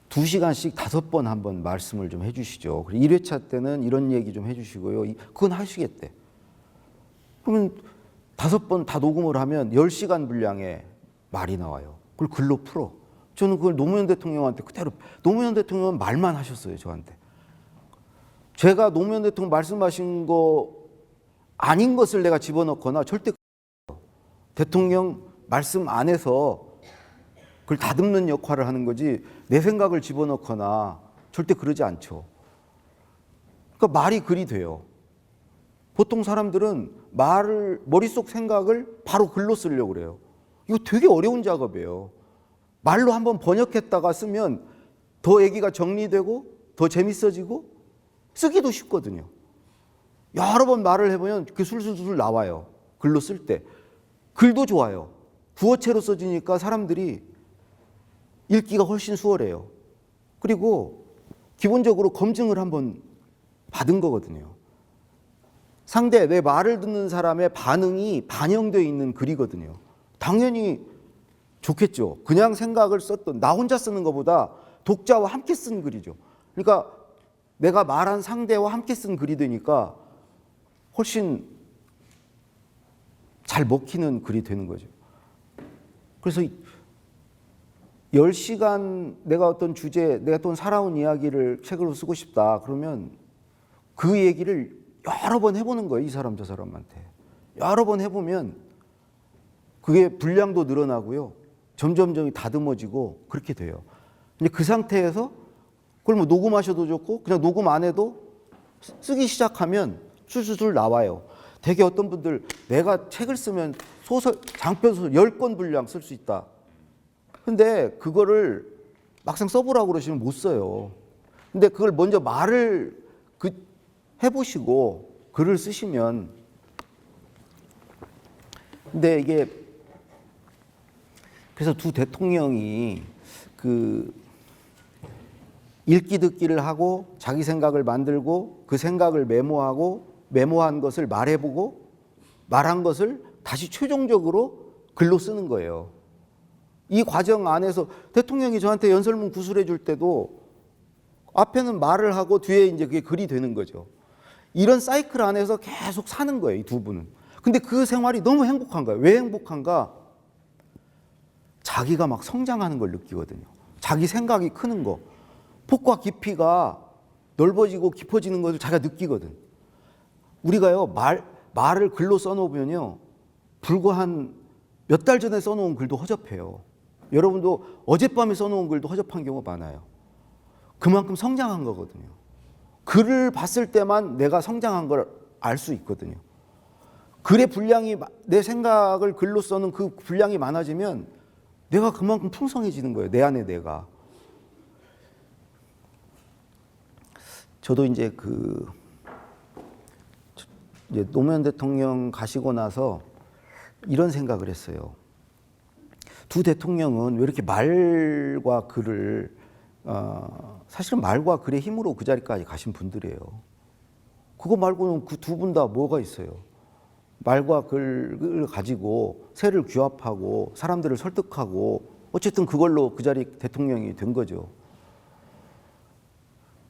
2시간씩 5번 한번 말씀을 좀 해주시죠. 1회차 때는 이런 얘기 좀 해주시고요. 그건 하시겠대. 그러면 5번 다 녹음을 하면 10시간 분량의 말이 나와요. 그걸 글로 풀어. 저는 그걸 노무현 대통령한테 그대로, 노무현 대통령은 말만 하셨어요, 저한테. 제가 노무현 대통령 말씀하신 거 아닌 것을 내가 집어넣거나 절대 대통령 말씀 안에서 그걸 다듬는 역할을 하는 거지 내 생각을 집어넣거나 절대 그러지 않죠. 그러니까 말이 글이 돼요. 보통 사람들은 말을 머릿속 생각을 바로 글로 쓰려고 그래요. 이거 되게 어려운 작업이에요. 말로 한번 번역했다가 쓰면 더 얘기가 정리되고 더 재밌어지고 쓰기도 쉽거든요. 여러 번 말을 해보면 그게 술술술 나와요. 글로 쓸 때. 글도 좋아요. 구어체로 써지니까 사람들이 읽기가 훨씬 수월해요. 그리고 기본적으로 검증을 한번 받은 거거든요. 상대, 내 말을 듣는 사람의 반응이 반영되어 있는 글이거든요. 당연히 좋겠죠. 그냥 생각을 썼던, 나 혼자 쓰는 것보다 독자와 함께 쓴 글이죠. 그러니까 내가 말한 상대와 함께 쓴 글이 되니까 훨씬 잘 먹히는 글이 되는 거죠. 그래서 10시간 내가 어떤 주제, 내가 또 살아온 이야기를 책으로 쓰고 싶다. 그러면 그 얘기를 여러 번 해보는 거예요. 이 사람 저 사람한테. 여러 번 해보면 그게 분량도 늘어나고요. 점점 다듬어지고 그렇게 돼요. 근데 그 상태에서 그걸 뭐 녹음하셔도 좋고 그냥 녹음 안 해도 쓰기 시작하면 술술술 나와요. 되게 어떤 분들 내가 책을 쓰면 소설, 장편 소설 10권 분량 쓸 수 있다. 근데 그거를 막상 써보라고 그러시면 못 써요. 근데 그걸 먼저 말을 해보시고 글을 쓰시면, 근데 이게 그래서 두 대통령이 그 읽기 듣기를 하고 자기 생각을 만들고 그 생각을 메모하고 메모한 것을 말해보고 말한 것을 다시 최종적으로 글로 쓰는 거예요. 이 과정 안에서 대통령이 저한테 연설문 구술해 줄 때도 앞에는 말을 하고 뒤에 이제 그게 글이 되는 거죠. 이런 사이클 안에서 계속 사는 거예요, 이 두 분은. 근데 그 생활이 너무 행복한 거예요. 왜 행복한가? 자기가 막 성장하는 걸 느끼거든요. 자기 생각이 크는 거. 폭과 깊이가 넓어지고 깊어지는 것을 자기가 느끼거든. 우리가요, 말을 글로 써놓으면요, 불과 한 몇 달 전에 써놓은 글도 허접해요. 여러분도 어젯밤에 써놓은 글도 허접한 경우가 많아요. 그만큼 성장한 거거든요. 글을 봤을 때만 내가 성장한 걸 알 수 있거든요. 글의 분량이, 내 생각을 글로 써는 그 분량이 많아지면 내가 그만큼 풍성해지는 거예요. 내 안에 내가. 저도 이제 이제 노무현 대통령 가시고 나서 이런 생각을 했어요. 두 대통령은 왜 이렇게 말과 글을, 사실은 말과 글의 힘으로 그 자리까지 가신 분들이에요. 그거 말고는 그 두 분 다 뭐가 있어요? 말과 글을 가지고 세를 규합하고 사람들을 설득하고 어쨌든 그걸로 그 자리 대통령이 된 거죠.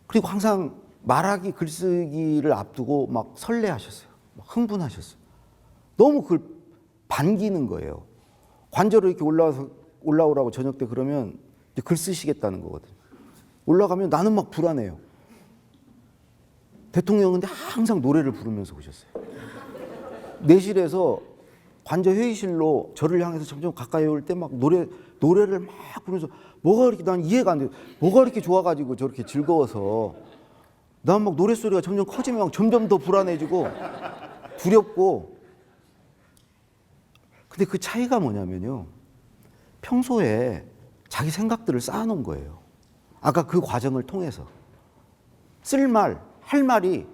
그리고 항상 말하기, 글쓰기를 앞두고 막 설레하셨어요. 막 흥분하셨어요. 너무 그걸 반기는 거예요. 관저로 이렇게 올라오라고 저녁 때 그러면 이제 글 쓰시겠다는 거거든요. 올라가면 나는 막 불안해요. 대통령은 근데 항상 노래를 부르면서 오셨어요. 내실에서 관저 회의실로 저를 향해서 점점 가까이 올 때 막 노래 노래를 막 부르면서 뭐가 이렇게 난 이해가 안 돼. 뭐가 이렇게 좋아가지고 저렇게 즐거워서 난 막 노랫소리가 점점 커지면 점점 더 불안해지고 두렵고. 근데 그 차이가 뭐냐면요. 평소에 자기 생각들을 쌓아놓은 거예요. 아까 그 과정을 통해서. 쓸 말, 할 말이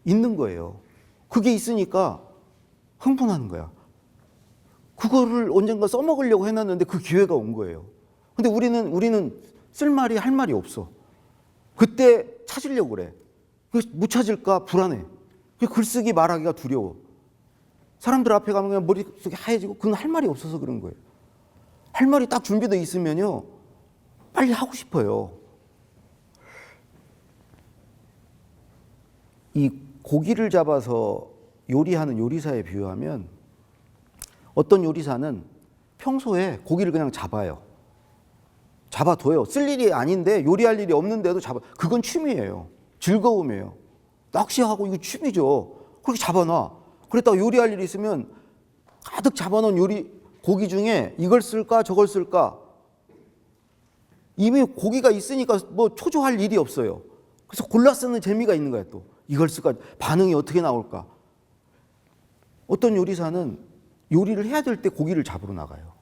있는 거예요. 그게 있으니까 흥분하는 거야. 그거를 언젠가 써먹으려고 해놨는데 그 기회가 온 거예요. 근데 우리는 쓸 말이 할 말이 없어. 그때 찾으려고 그래. 못 찾을까 불안해. 글쓰기 말하기가 두려워. 사람들 앞에 가면 그냥 머릿속이 하얘지고 그건 할 말이 없어서 그런 거예요. 할 말이 딱 준비되어 있으면요. 빨리 하고 싶어요. 이 고기를 잡아서 요리하는 요리사에 비유하면 어떤 요리사는 평소에 고기를 그냥 잡아요. 잡아둬요. 쓸 일이 아닌데 요리할 일이 없는데도 그건 취미예요. 즐거움이에요. 낚시하고 이거 취미죠. 그렇게 잡아놔. 그랬다가 요리할 일이 있으면 가득 잡아놓은 고기 중에 이걸 쓸까 저걸 쓸까. 이미 고기가 있으니까 뭐 초조할 일이 없어요. 그래서 골라 쓰는 재미가 있는 거예요. 또 이걸 쓸까 반응이 어떻게 나올까. 어떤 요리사는 요리를 해야 될 때 고기를 잡으러 나가요.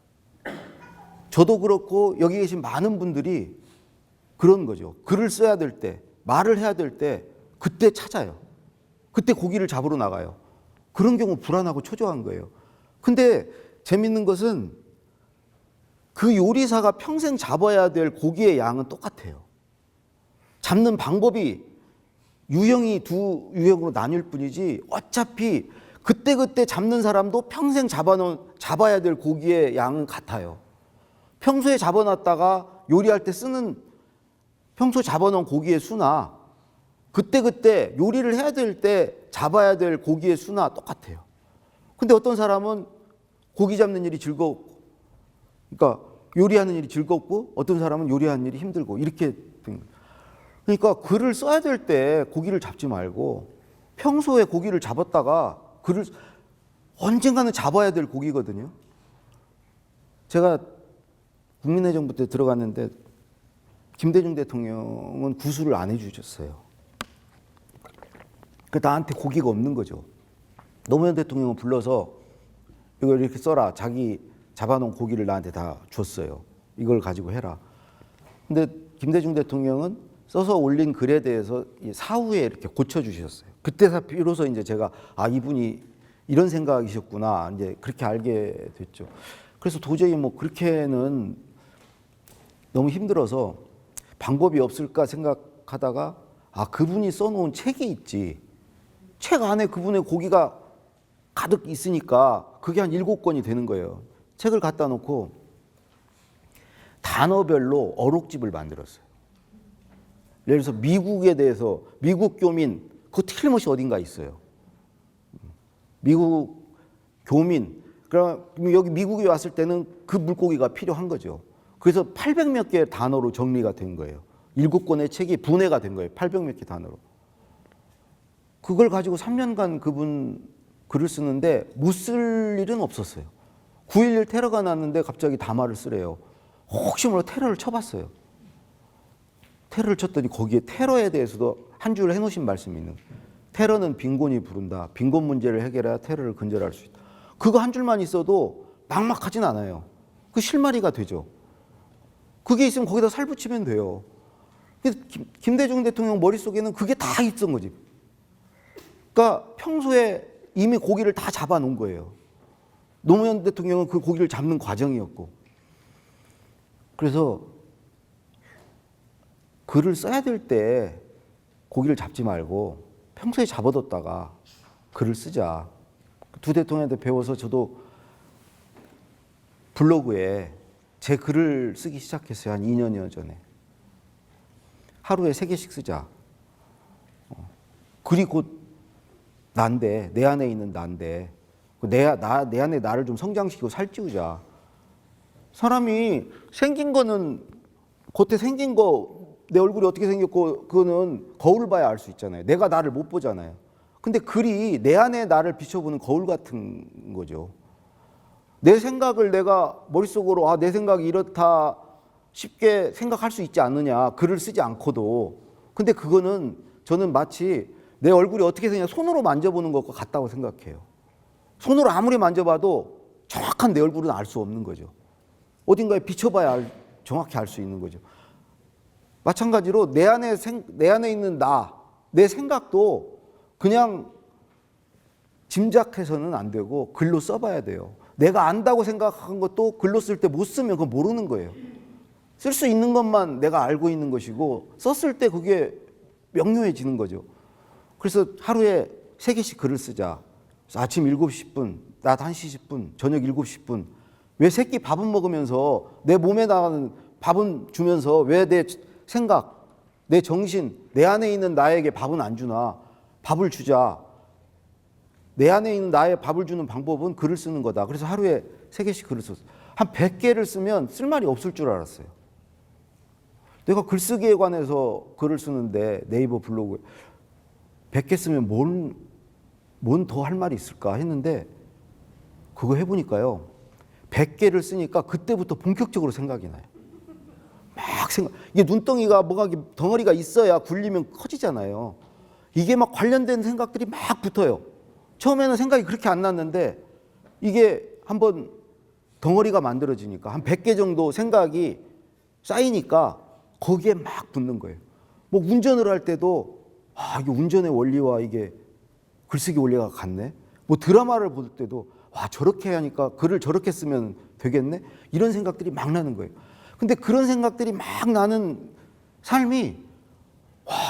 저도 그렇고 여기 계신 많은 분들이 그런 거죠. 글을 써야 될 때, 말을 해야 될 때 그때 찾아요. 그때 고기를 잡으러 나가요. 그런 경우 불안하고 초조한 거예요. 근데 재밌는 것은 그 요리사가 평생 잡아야 될 고기의 양은 똑같아요. 잡는 방법이 유형이 두 유형으로 나뉠 뿐이지 어차피 그때그때 잡는 사람도 평생 잡아야 될 고기의 양은 같아요. 평소에 잡아놨다가 요리할 때 쓰는 평소에 잡아놓은 고기의 수나 그때그때 요리를 해야 될 때 잡아야 될 고기의 수나 똑같아요. 근데 어떤 사람은 고기 잡는 일이 즐겁고, 그러니까 요리하는 일이 즐겁고 어떤 사람은 요리하는 일이 힘들고 이렇게 된 거예요. 그러니까 글을 써야 될 때 고기를 잡지 말고 평소에 고기를 잡았다가 글을 언젠가는 잡아야 될 고기거든요. 제가 국민의 정부 때 들어갔는데 김대중 대통령은 구술을 안 해주셨어요. 그러니까 나한테 고기가 없는 거죠. 노무현 대통령은 불러서 이걸 이렇게 써라. 자기 잡아놓은 고기를 나한테 다 줬어요. 이걸 가지고 해라. 근데 김대중 대통령은 써서 올린 글에 대해서 사후에 이렇게 고쳐주셨어요. 그때 비로소 이제 제가 이분이 이런 생각이셨구나. 이제 그렇게 알게 됐죠. 그래서 도저히 뭐 그렇게는 너무 힘들어서 방법이 없을까 생각하다가 그분이 써놓은 책이 있지. 책 안에 그분의 고기가 가득 있으니까 그게 한 7권이 되는 거예요. 책을 갖다 놓고 단어별로 어록집을 만들었어요. 예를 들어서 미국에 대해서 미국 교민 그거 틀림없이 어딘가 있어요. 미국 교민 그럼 여기 미국에 왔을 때는 그 물고기가 필요한 거죠. 그래서 800몇 개의 단어로 정리가 된 거예요. 7권의 책이 분해가 된 거예요. 800몇 개 단어로. 그걸 가지고 3년간 그분 글을 쓰는데 못 쓸 일은 없었어요. 9.11 테러가 났는데 갑자기 담화를 쓰래요. 혹시 몰라 테러를 쳐봤어요. 테러를 쳤더니 거기에 테러에 대해서도 한 줄 해놓으신 말씀이 있는 거예요. 테러는 빈곤이 부른다. 빈곤 문제를 해결해야 테러를 근절할 수 있다. 그거 한 줄만 있어도 막막하진 않아요. 그 실마리가 되죠. 그게 있으면 거기다 살 붙이면 돼요. 김대중 대통령 머릿속에는 그게 다 있던 거지. 그러니까 평소에 이미 고기를 다 잡아놓은 거예요. 노무현 대통령은 그 고기를 잡는 과정이었고. 그래서 글을 써야 될 때 고기를 잡지 말고 평소에 잡아뒀다가 글을 쓰자. 두 대통령한테 배워서 저도 블로그에 제 글을 쓰기 시작했어요. 한 2년여 전에. 하루에 3개씩 쓰자. 글이 곧 난데, 내 안에 있는 난데, 내 안에 나를 좀 성장시키고 살찌우자. 사람이 생긴 거는, 겉에 생긴 거, 내 얼굴이 어떻게 생겼고, 그거는 거울 봐야 알 수 있잖아요. 내가 나를 못 보잖아요. 근데 글이 내 안에 나를 비춰보는 거울 같은 거죠. 내 생각을 내가 머릿속으로 아, 내 생각이 이렇다 쉽게 생각할 수 있지 않느냐. 글을 쓰지 않고도. 근데 그거는 저는 마치 내 얼굴이 어떻게 생겼냐 손으로 만져보는 것과 같다고 생각해요. 손으로 아무리 만져봐도 정확한 내 얼굴은 알 수 없는 거죠. 어딘가에 비춰봐야 정확히 알 수 있는 거죠. 마찬가지로 내 안에 있는 내 생각도 그냥 짐작해서는 안 되고 글로 써봐야 돼요. 내가 안다고 생각한 것도 글로 쓸 때 못 쓰면 그건 모르는 거예요. 쓸 수 있는 것만 내가 알고 있는 것이고 썼을 때 그게 명료해지는 거죠. 그래서 하루에 3개씩 글을 쓰자. 아침 7시 10분, 낮 1시 10분, 저녁 7시 10분. 왜 새끼 밥은 먹으면서 내 몸에 나가는 밥은 주면서 왜 내 생각, 내 정신, 내 안에 있는 나에게 밥은 안 주나? 밥을 주자. 내 안에 있는 나의 밥을 주는 방법은 글을 쓰는 거다. 그래서 하루에 3개씩 글을 썼어요. 한 100개를 쓰면 쓸 말이 없을 줄 알았어요. 내가 글쓰기에 관해서 글을 쓰는데 네이버 블로그에 100개 쓰면 뭔 더 할 말이 있을까 했는데 그거 해보니까요. 100개를 쓰니까 그때부터 본격적으로 생각이 나요. 막 이게 눈덩이가 뭐가 덩어리가 있어야 굴리면 커지잖아요. 이게 막 관련된 생각들이 막 붙어요. 처음에는 생각이 그렇게 안 났는데 이게 한번 덩어리가 만들어지니까 한 100개 정도 생각이 쌓이니까 거기에 막 붙는 거예요. 뭐 운전을 할 때도 이게 운전의 원리와 이게 글쓰기 원리가 같네. 뭐 드라마를 볼 때도 저렇게 하니까 글을 저렇게 쓰면 되겠네. 이런 생각들이 막 나는 거예요. 근데 그런 생각들이 막 나는 삶이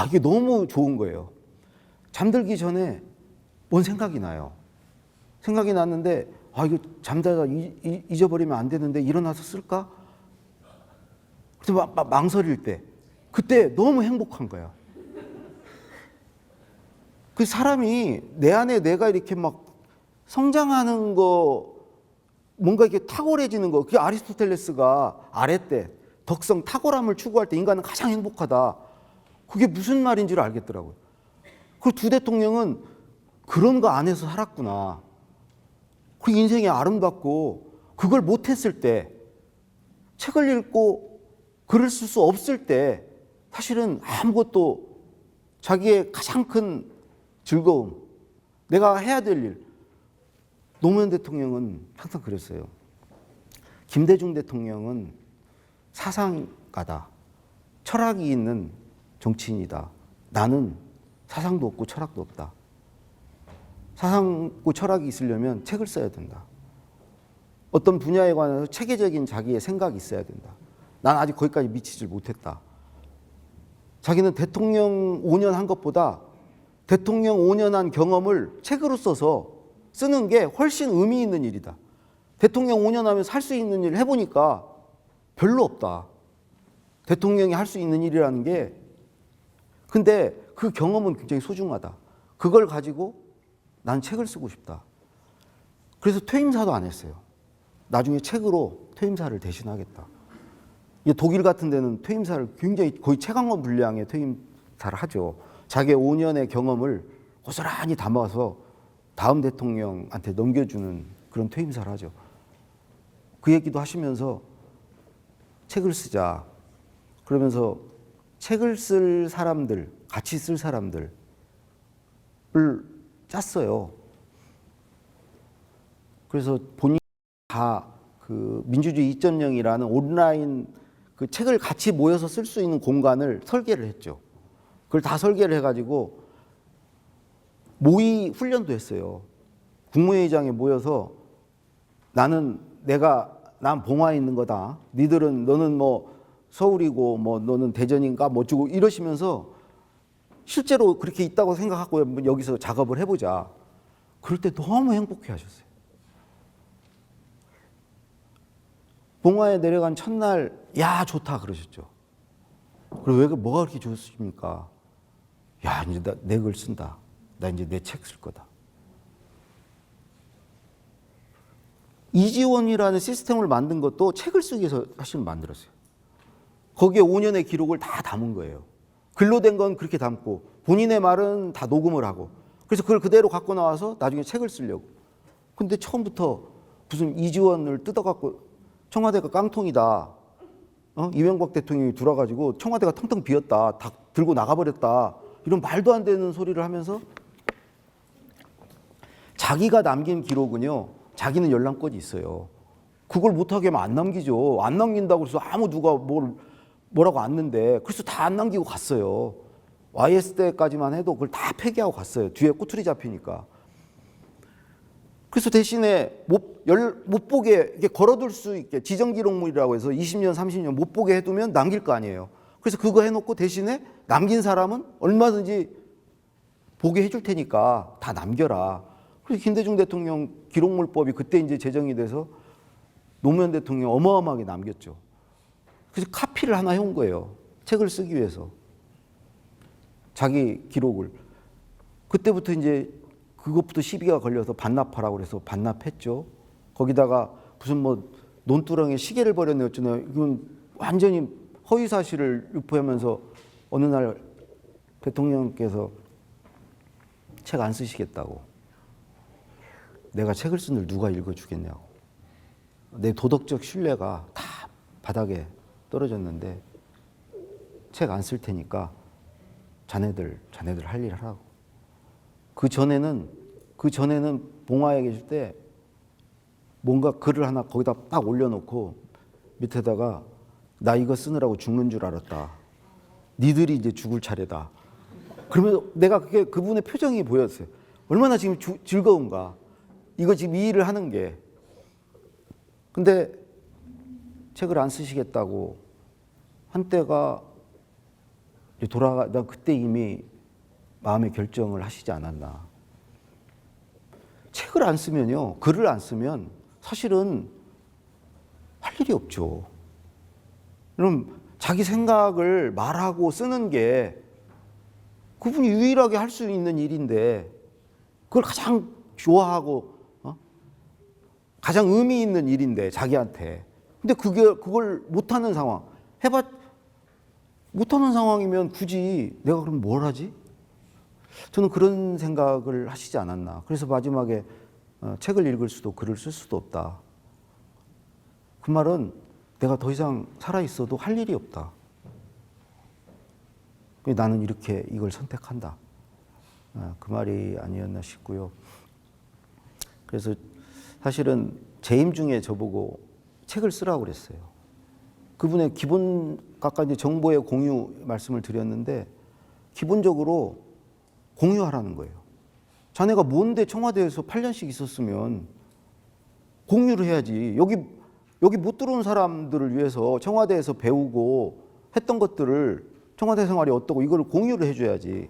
이게 너무 좋은 거예요. 잠들기 전에 뭔 생각이 나요. 생각이 났는데 이거 잠자다 잊어버리면 안 되는데 일어나서 쓸까? 그래서 망설일 때 그때 너무 행복한 거야. 그 사람이 내 안에 내가 이렇게 막 성장하는 거 뭔가 이렇게 탁월해지는 거 그게 아리스토텔레스가 아랫대 덕성 탁월함을 추구할 때 인간은 가장 행복하다. 그게 무슨 말인지를 알겠더라고요. 그 두 대통령은 그런 거 안에서 살았구나. 그 인생이 아름답고 그걸 못했을 때 책을 읽고 글을 쓸 수 없을 때 사실은 아무것도 자기의 가장 큰 즐거움, 내가 해야 될 일. 노무현 대통령은 항상 그랬어요. 김대중 대통령은 사상가다. 철학이 있는 정치인이다. 나는 사상도 없고 철학도 없다. 사상 있고 철학이 있으려면 책을 써야 된다. 어떤 분야에 관해서 체계적인 자기의 생각이 있어야 된다. 난 아직 거기까지 미치질 못했다. 자기는 대통령 5년 한 것보다 대통령 5년 한 경험을 책으로 써서 쓰는 게 훨씬 의미 있는 일이다. 대통령 5년 하면 살 수 있는 일을 해보니까 별로 없다. 대통령이 할 수 있는 일이라는 게. 근데 그 경험은 굉장히 소중하다. 그걸 가지고 난 책을 쓰고 싶다. 그래서 퇴임사도 안 했어요. 나중에 책으로 퇴임사를 대신하겠다. 독일 같은 데는 퇴임사를 굉장히 거의 최강원 분량의 퇴임사를 하죠. 자기의 5년의 경험을 고스란히 담아서 다음 대통령한테 넘겨주는 그런 퇴임사를 하죠. 그 얘기도 하시면서 책을 쓰자. 그러면서 책을 쓸 사람들, 같이 쓸 사람들을 짰어요. 그래서 본인이 다 그 민주주의 2.0이라는 온라인 그 책을 같이 모여서 쓸 수 있는 공간을 설계를 했죠. 그걸 다 설계를 해가지고 모의 훈련도 했어요. 국무회의장에 모여서 난 봉화에 있는 거다. 너는 뭐 서울이고 뭐 너는 대전인가 뭐 어쩌고 이러시면서 실제로 그렇게 있다고 생각하고 여기서 작업을 해보자. 그럴 때 너무 행복해 하셨어요. 봉화에 내려간 첫날 야 좋다 그러셨죠. 그리고 뭐가 그렇게 좋습니까? 야 이제 내 글 쓴다. 나 이제 내 책 쓸 거다. 이지원이라는 시스템을 만든 것도 책을 쓰기 위해서 사실 만들었어요. 거기에 5년의 기록을 다 담은 거예요. 글로 된 건 그렇게 담고 본인의 말은 다 녹음을 하고 그래서 그걸 그대로 갖고 나와서 나중에 책을 쓰려고. 근데 처음부터 무슨 이지원을 뜯어갖고 청와대가 깡통이다. 이명박 대통령이 들어가지고 청와대가 텅텅 비었다. 다 들고 나가버렸다. 이런 말도 안 되는 소리를 하면서 자기가 남긴 기록은요. 자기는 열람권이 있어요. 그걸 못하게 하면 안 남기죠. 안 남긴다고 해서 아무 누가 뭐라고 안는데 그래서 다 안 남기고 갔어요. YS 때까지만 해도 그걸 다 폐기하고 갔어요. 뒤에 꼬투리 잡히니까. 그래서 대신에 못 보게 이게 걸어둘 수 있게 지정기록물이라고 해서 20년, 30년 못 보게 해두면 남길 거 아니에요. 그래서 그거 해놓고 대신에 남긴 사람은 얼마든지 보게 해줄 테니까 다 남겨라. 그래서 김대중 대통령 기록물법이 그때 이제 제정이 돼서 노무현 대통령 어마어마하게 남겼죠. 그래서 카피를 하나 해온 거예요. 책을 쓰기 위해서. 자기 기록을. 그때부터 이제 그것부터 시비가 걸려서 반납하라고 그래서 반납했죠. 거기다가 무슨 뭐 논두렁에 시계를 버렸네 어쩌네. 이건 완전히 허위 사실을 유포하면서 어느 날 대통령께서 책 안 쓰시겠다고. 내가 책을 쓴 걸 누가 읽어주겠냐고. 내 도덕적 신뢰가 다 바닥에 떨어졌는데 책 안 쓸 테니까 자네들 할 일 하라고. 그 전에는 봉화에 계실 때 뭔가 글을 하나 거기다 딱 올려놓고 밑에다가 나 이거 쓰느라고 죽는 줄 알았다. 니들이 이제 죽을 차례다. 그러면 내가 그분의 표정이 보였어요. 얼마나 지금 즐거운가. 이거 지금 이 일을 하는 게. 근데 책을 안 쓰시겠다고 한때가 난 그때 이미 마음의 결정을 하시지 않았나. 책을 안 쓰면요, 글을 안 쓰면 사실은 할 일이 없죠. 그럼 자기 생각을 말하고 쓰는 게 그분이 유일하게 할 수 있는 일인데 그걸 가장 좋아하고 가장 의미 있는 일인데 자기한테. 근데 그걸 못하는 상황. 못하는 상황이면 굳이 내가 그럼 뭘 하지? 저는 그런 생각을 하시지 않았나. 그래서 마지막에 책을 읽을 수도 글을 쓸 수도 없다. 그 말은 내가 더 이상 살아있어도 할 일이 없다. 나는 이렇게 이걸 선택한다. 그 말이 아니었나 싶고요. 그래서 사실은 재임 중에 저보고 책을 쓰라고 그랬어요. 그분의 아까 이제 정보의 공유 말씀을 드렸는데 기본적으로 공유하라는 거예요. 자네가 뭔데 청와대에서 8년씩 있었으면 공유를 해야지. 여기 못 들어온 사람들을 위해서 청와대에서 배우고 했던 것들을 청와대 생활이 어떠고 이걸 공유를 해줘야지.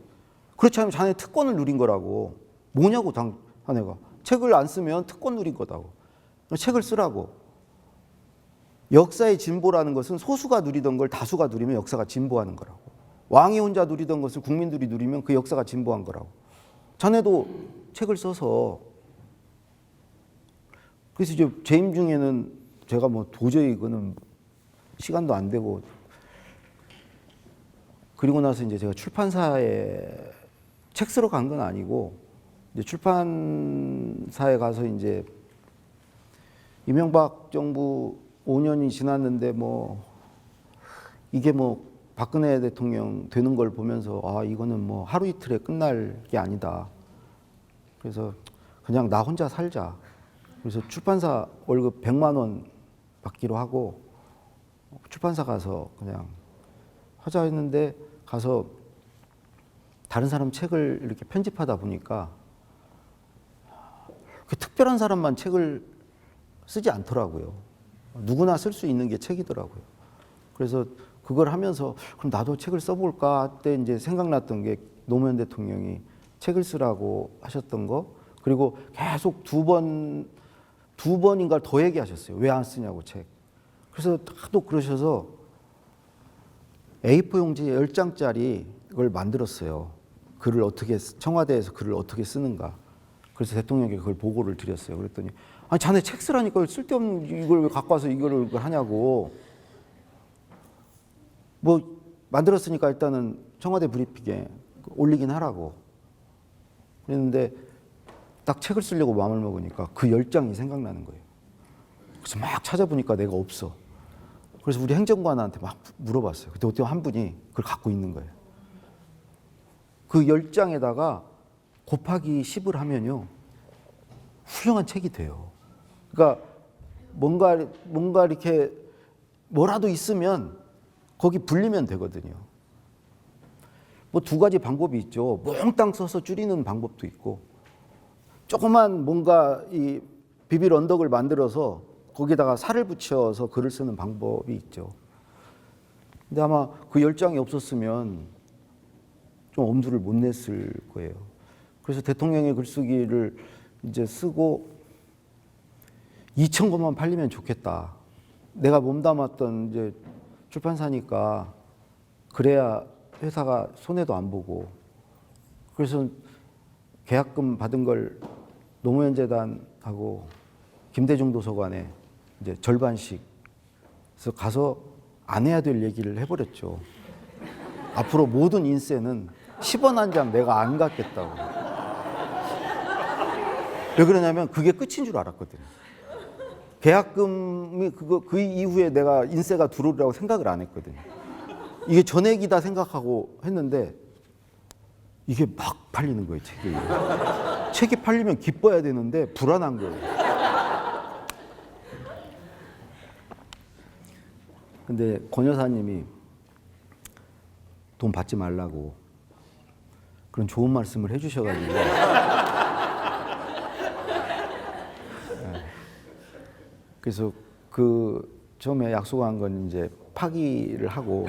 그렇지 않으면 자네 특권을 누린 거라고. 뭐냐고 자네가. 책을 안 쓰면 특권 누린 거다고. 책을 쓰라고. 역사의 진보라는 것은 소수가 누리던 걸 다수가 누리면 역사가 진보하는 거라고. 왕이 혼자 누리던 것을 국민들이 누리면 그 역사가 진보한 거라고. 자네도 책을 써서. 그래서 이제 재임 중에는 제가 뭐 도저히 이거는 시간도 안 되고, 그리고 나서 이제 제가 출판사에 책 쓰러 간 건 아니고 이제 출판사에 가서 이제 이명박 정부 5년이 지났는데 이게 박근혜 대통령 되는 걸 보면서 이거는 하루 이틀에 끝날 게 아니다. 그래서 그냥 나 혼자 살자. 그래서 출판사 월급 100만 원 받기로 하고 출판사 가서 그냥 하자 했는데 가서 다른 사람 책을 이렇게 편집하다 보니까 특별한 사람만 책을 쓰지 않더라고요. 누구나 쓸 수 있는 게 책이더라고요. 그래서 그걸 하면서 그럼 나도 책을 써볼까 때 이제 생각났던 게 노무현 대통령이 책을 쓰라고 하셨던 거, 그리고 계속 두 번인가 더 얘기하셨어요. 왜 안 쓰냐고 책. 그래서 하도 그러셔서 A4 용지 10장짜리 이걸 만들었어요. 청와대에서 글을 어떻게 쓰는가. 그래서 대통령에게 그걸 보고를 드렸어요. 그랬더니 자네 책 쓰라니까 쓸데없는 이걸 왜 갖고 와서 이걸 하냐고. 만들었으니까 일단은 청와대 브리핑에 올리긴 하라고. 그랬는데 딱 책을 쓰려고 마음을 먹으니까 그 10장이 생각나는 거예요. 그래서 막 찾아보니까 내가 없어. 그래서 우리 행정관한테 막 물어봤어요. 그때 어떤 한 분이 그걸 갖고 있는 거예요. 그 10장에다가 곱하기 10을 하면요, 훌륭한 책이 돼요. 그러니까 뭔가 이렇게 뭐라도 있으면 거기 불리면 되거든요. 뭐 두 가지 방법이 있죠. 몽땅 써서 줄이는 방법도 있고, 조그만 뭔가 이 비빌 언덕을 만들어서 거기다가 살을 붙여서 글을 쓰는 방법이 있죠. 근데 아마 그 10장이 없었으면 좀 엄두를 못 냈을 거예요. 그래서 대통령의 글쓰기를 이제 쓰고 2,000권만 팔리면 좋겠다. 내가 몸담았던 이제 출판사니까 그래야 회사가 손해도 안 보고. 그래서 계약금 받은 걸 노무현재단하고 김대중 도서관에 이제 절반씩 그래서 가서 안 해야 될 얘기를 해버렸죠. 앞으로 모든 인세는 10원 한 장 내가 안 갚겠다고. 왜 그러냐면 그게 끝인 줄 알았거든요. 계약금이 그 이후에 내가 인세가 들어오리라고 생각을 안 했거든요. 이게 전액이다 생각하고 했는데 이게 막 팔리는 거예요, 책이. 책이 팔리면 기뻐야 되는데 불안한 거예요. 근데 권 여사님이 돈 받지 말라고 그런 좋은 말씀을 해주셔가지고 그래서 그 처음에 약속한 건 이제 파기를 하고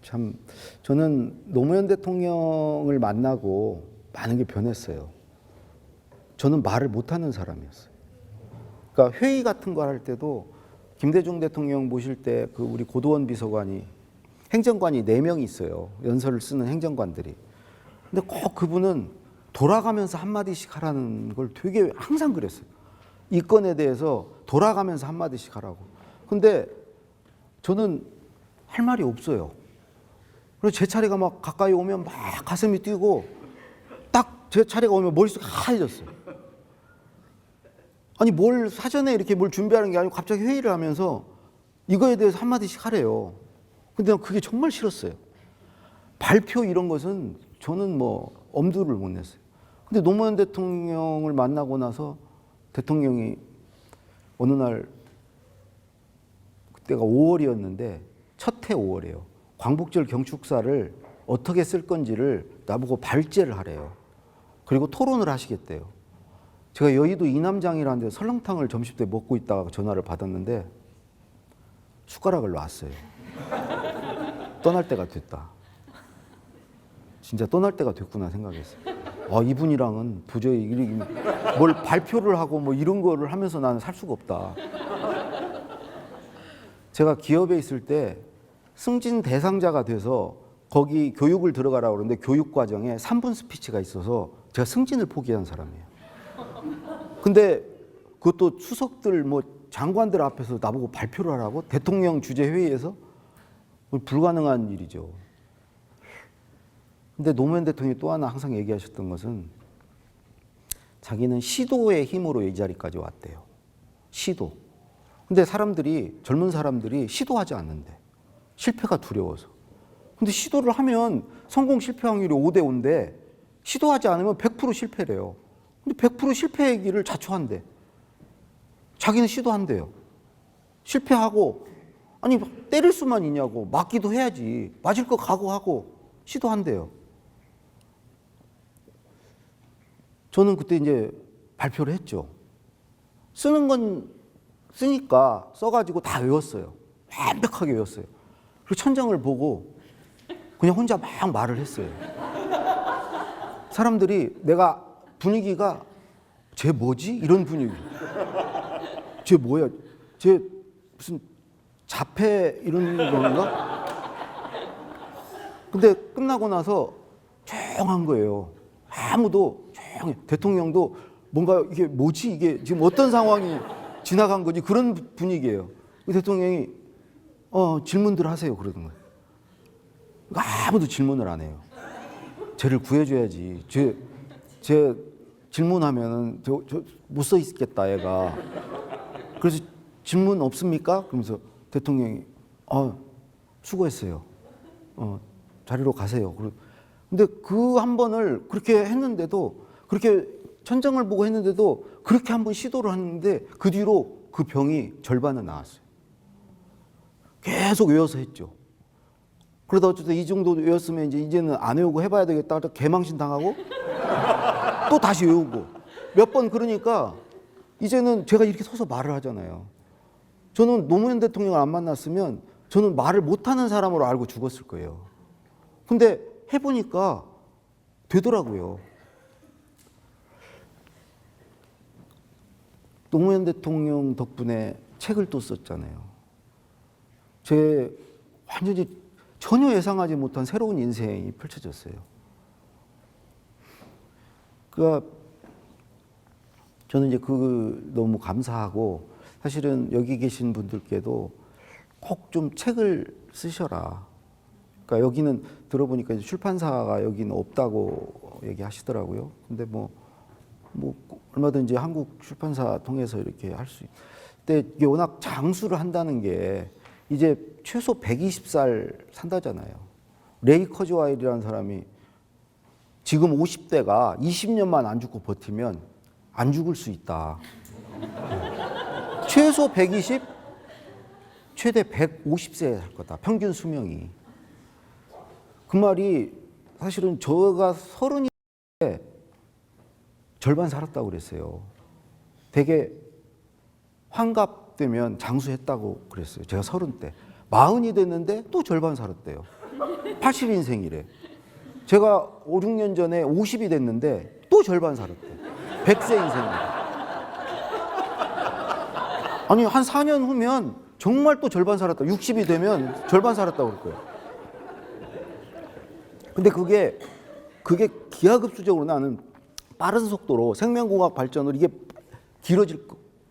참 저는 노무현 대통령을 만나고 많은 게 변했어요. 저는 말을 못하는 사람이었어요. 그러니까 회의 같은 거 할 때도 김대중 대통령 모실 때 그 우리 고도원 비서관이 행정관이 4명이 있어요. 연설을 쓰는 행정관들이. 근데 꼭 그분은 돌아가면서 한마디씩 하라는 걸 되게 항상 그랬어요. 이 건에 대해서 돌아가면서 한마디씩 하라고. 근데 저는 할 말이 없어요. 그래서 제 차례가 막 가까이 오면 막 가슴이 뛰고 딱 제 차례가 오면 머릿속이 하얘졌어요. 아니 뭘 사전에 이렇게 뭘 준비하는 게 아니고 갑자기 회의를 하면서 이거에 대해서 한마디씩 하래요. 근데 그게 정말 싫었어요. 발표 이런 것은 저는 뭐 엄두를 못 냈어요. 근데 노무현 대통령을 만나고 나서 대통령이 어느 날 그때가 5월이었는데 첫 해 5월이에요. 광복절 경축사를 어떻게 쓸 건지를 나보고 발제를 하래요. 그리고 토론을 하시겠대요. 제가 여의도 이남장이라는 데 설렁탕을 점심 때 먹고 있다가 전화를 받았는데 숟가락을 놨어요. 떠날 때가 됐다. 진짜 떠날 때가 됐구나 생각했어요. 아, 이분이랑은 도저히 뭘 발표를 하고 뭐 이런 거를 하면서 나는 살 수가 없다. 제가 기업에 있을 때 승진 대상자가 돼서 거기 교육을 들어가라고 그러는데 교육 과정에 3분 스피치가 있어서 제가 승진을 포기한 사람이에요. 근데 그것도 수석들 뭐 장관들 앞에서 나보고 발표를 하라고? 대통령 주재 회의에서? 불가능한 일이죠. 근데 노무현 대통령이 또 하나 항상 얘기하셨던 것은 자기는 시도의 힘으로 이 자리까지 왔대요. 시도. 근데 젊은 사람들이 시도하지 않는데. 실패가 두려워서. 근데 시도를 하면 성공 실패 확률이 5대 5인데 시도하지 않으면 100% 실패래요. 근데 100% 실패 얘기를 자초한대. 자기는 시도한대요. 실패하고 아니 때릴 수만 있냐고 맞기도 해야지. 맞을 거 각오하고 시도한대요. 저는 그때 이제 발표를 했죠. 쓰는 건 쓰니까 써가지고 다 외웠어요. 완벽하게 외웠어요. 그리고 천장을 보고 그냥 혼자 막 말을 했어요. 사람들이 내가 분위기가 쟤 뭐지? 이런 분위기. 쟤 뭐야? 쟤 무슨 자폐 이런 건가? 근데 끝나고 나서 조용한 거예요. 아무도 조용해. 대통령도 뭔가 이게 뭐지? 이게 지금 어떤 상황이 지나간 거지? 그런 분위기예요. 대통령이 질문들 하세요. 그러는 거예요. 그러니까 아무도 질문을 안 해요. 쟤를 구해줘야지. 제 질문하면은 못 써 있겠다 얘가. 그래서 질문 없습니까? 그러면서 대통령이 수고했어요. 자리로 가세요. 근데 그 한 번을 그렇게 했는데도, 그렇게 천정을 보고 했는데도 그렇게 한 번 시도를 하는데 그 뒤로 그 병이 절반은 나았어요. 계속 외워서 했죠. 그러다 어쨌든 이 정도 외웠으면 이제는 안 외우고 해봐야 되겠다. 개망신 당하고 또 다시 외우고 몇 번. 그러니까 이제는 제가 이렇게 서서 말을 하잖아요. 저는 노무현 대통령을 안 만났으면 저는 말을 못하는 사람으로 알고 죽었을 거예요. 근데 해보니까 되더라고요. 노무현 대통령 덕분에 책을 또 썼잖아요. 제 완전히 전혀 예상하지 못한 새로운 인생이 펼쳐졌어요. 그러니까 저는 이제 너무 감사하고, 사실은 여기 계신 분들께도 꼭 좀 책을 쓰셔라. 그러니까 여기는 들어보니까 이제 출판사가 여기는 없다고 얘기하시더라고요. 근데 뭐 얼마든지 한국 출판사 통해서 이렇게 할 수. 근데 이게 워낙 장수를 한다는 게 이제 최소 120살 산다잖아요. 레이 커즈와일이라는 사람이 지금 50대가 20년만 안 죽고 버티면 안 죽을 수 있다. 최소 120, 최대 150세 살 거다. 평균 수명이. 그 말이 사실은 저가 30에 절반 살았다고 그랬어요. 되게 환갑되면 장수했다고 그랬어요. 제가 30대. 40이 됐는데 또 절반 살았대요. 80인생이래. 제가 5, 6년 전에 50이 됐는데 또 절반 살았대요. 100세 인생이래. 아니, 한 4년 후면 정말 또 절반 살았다. 60이 되면 절반 살았다고 그럴 거예요. 근데 그게 기하급수적으로 나는 빠른 속도로 생명공학 발전으로 이게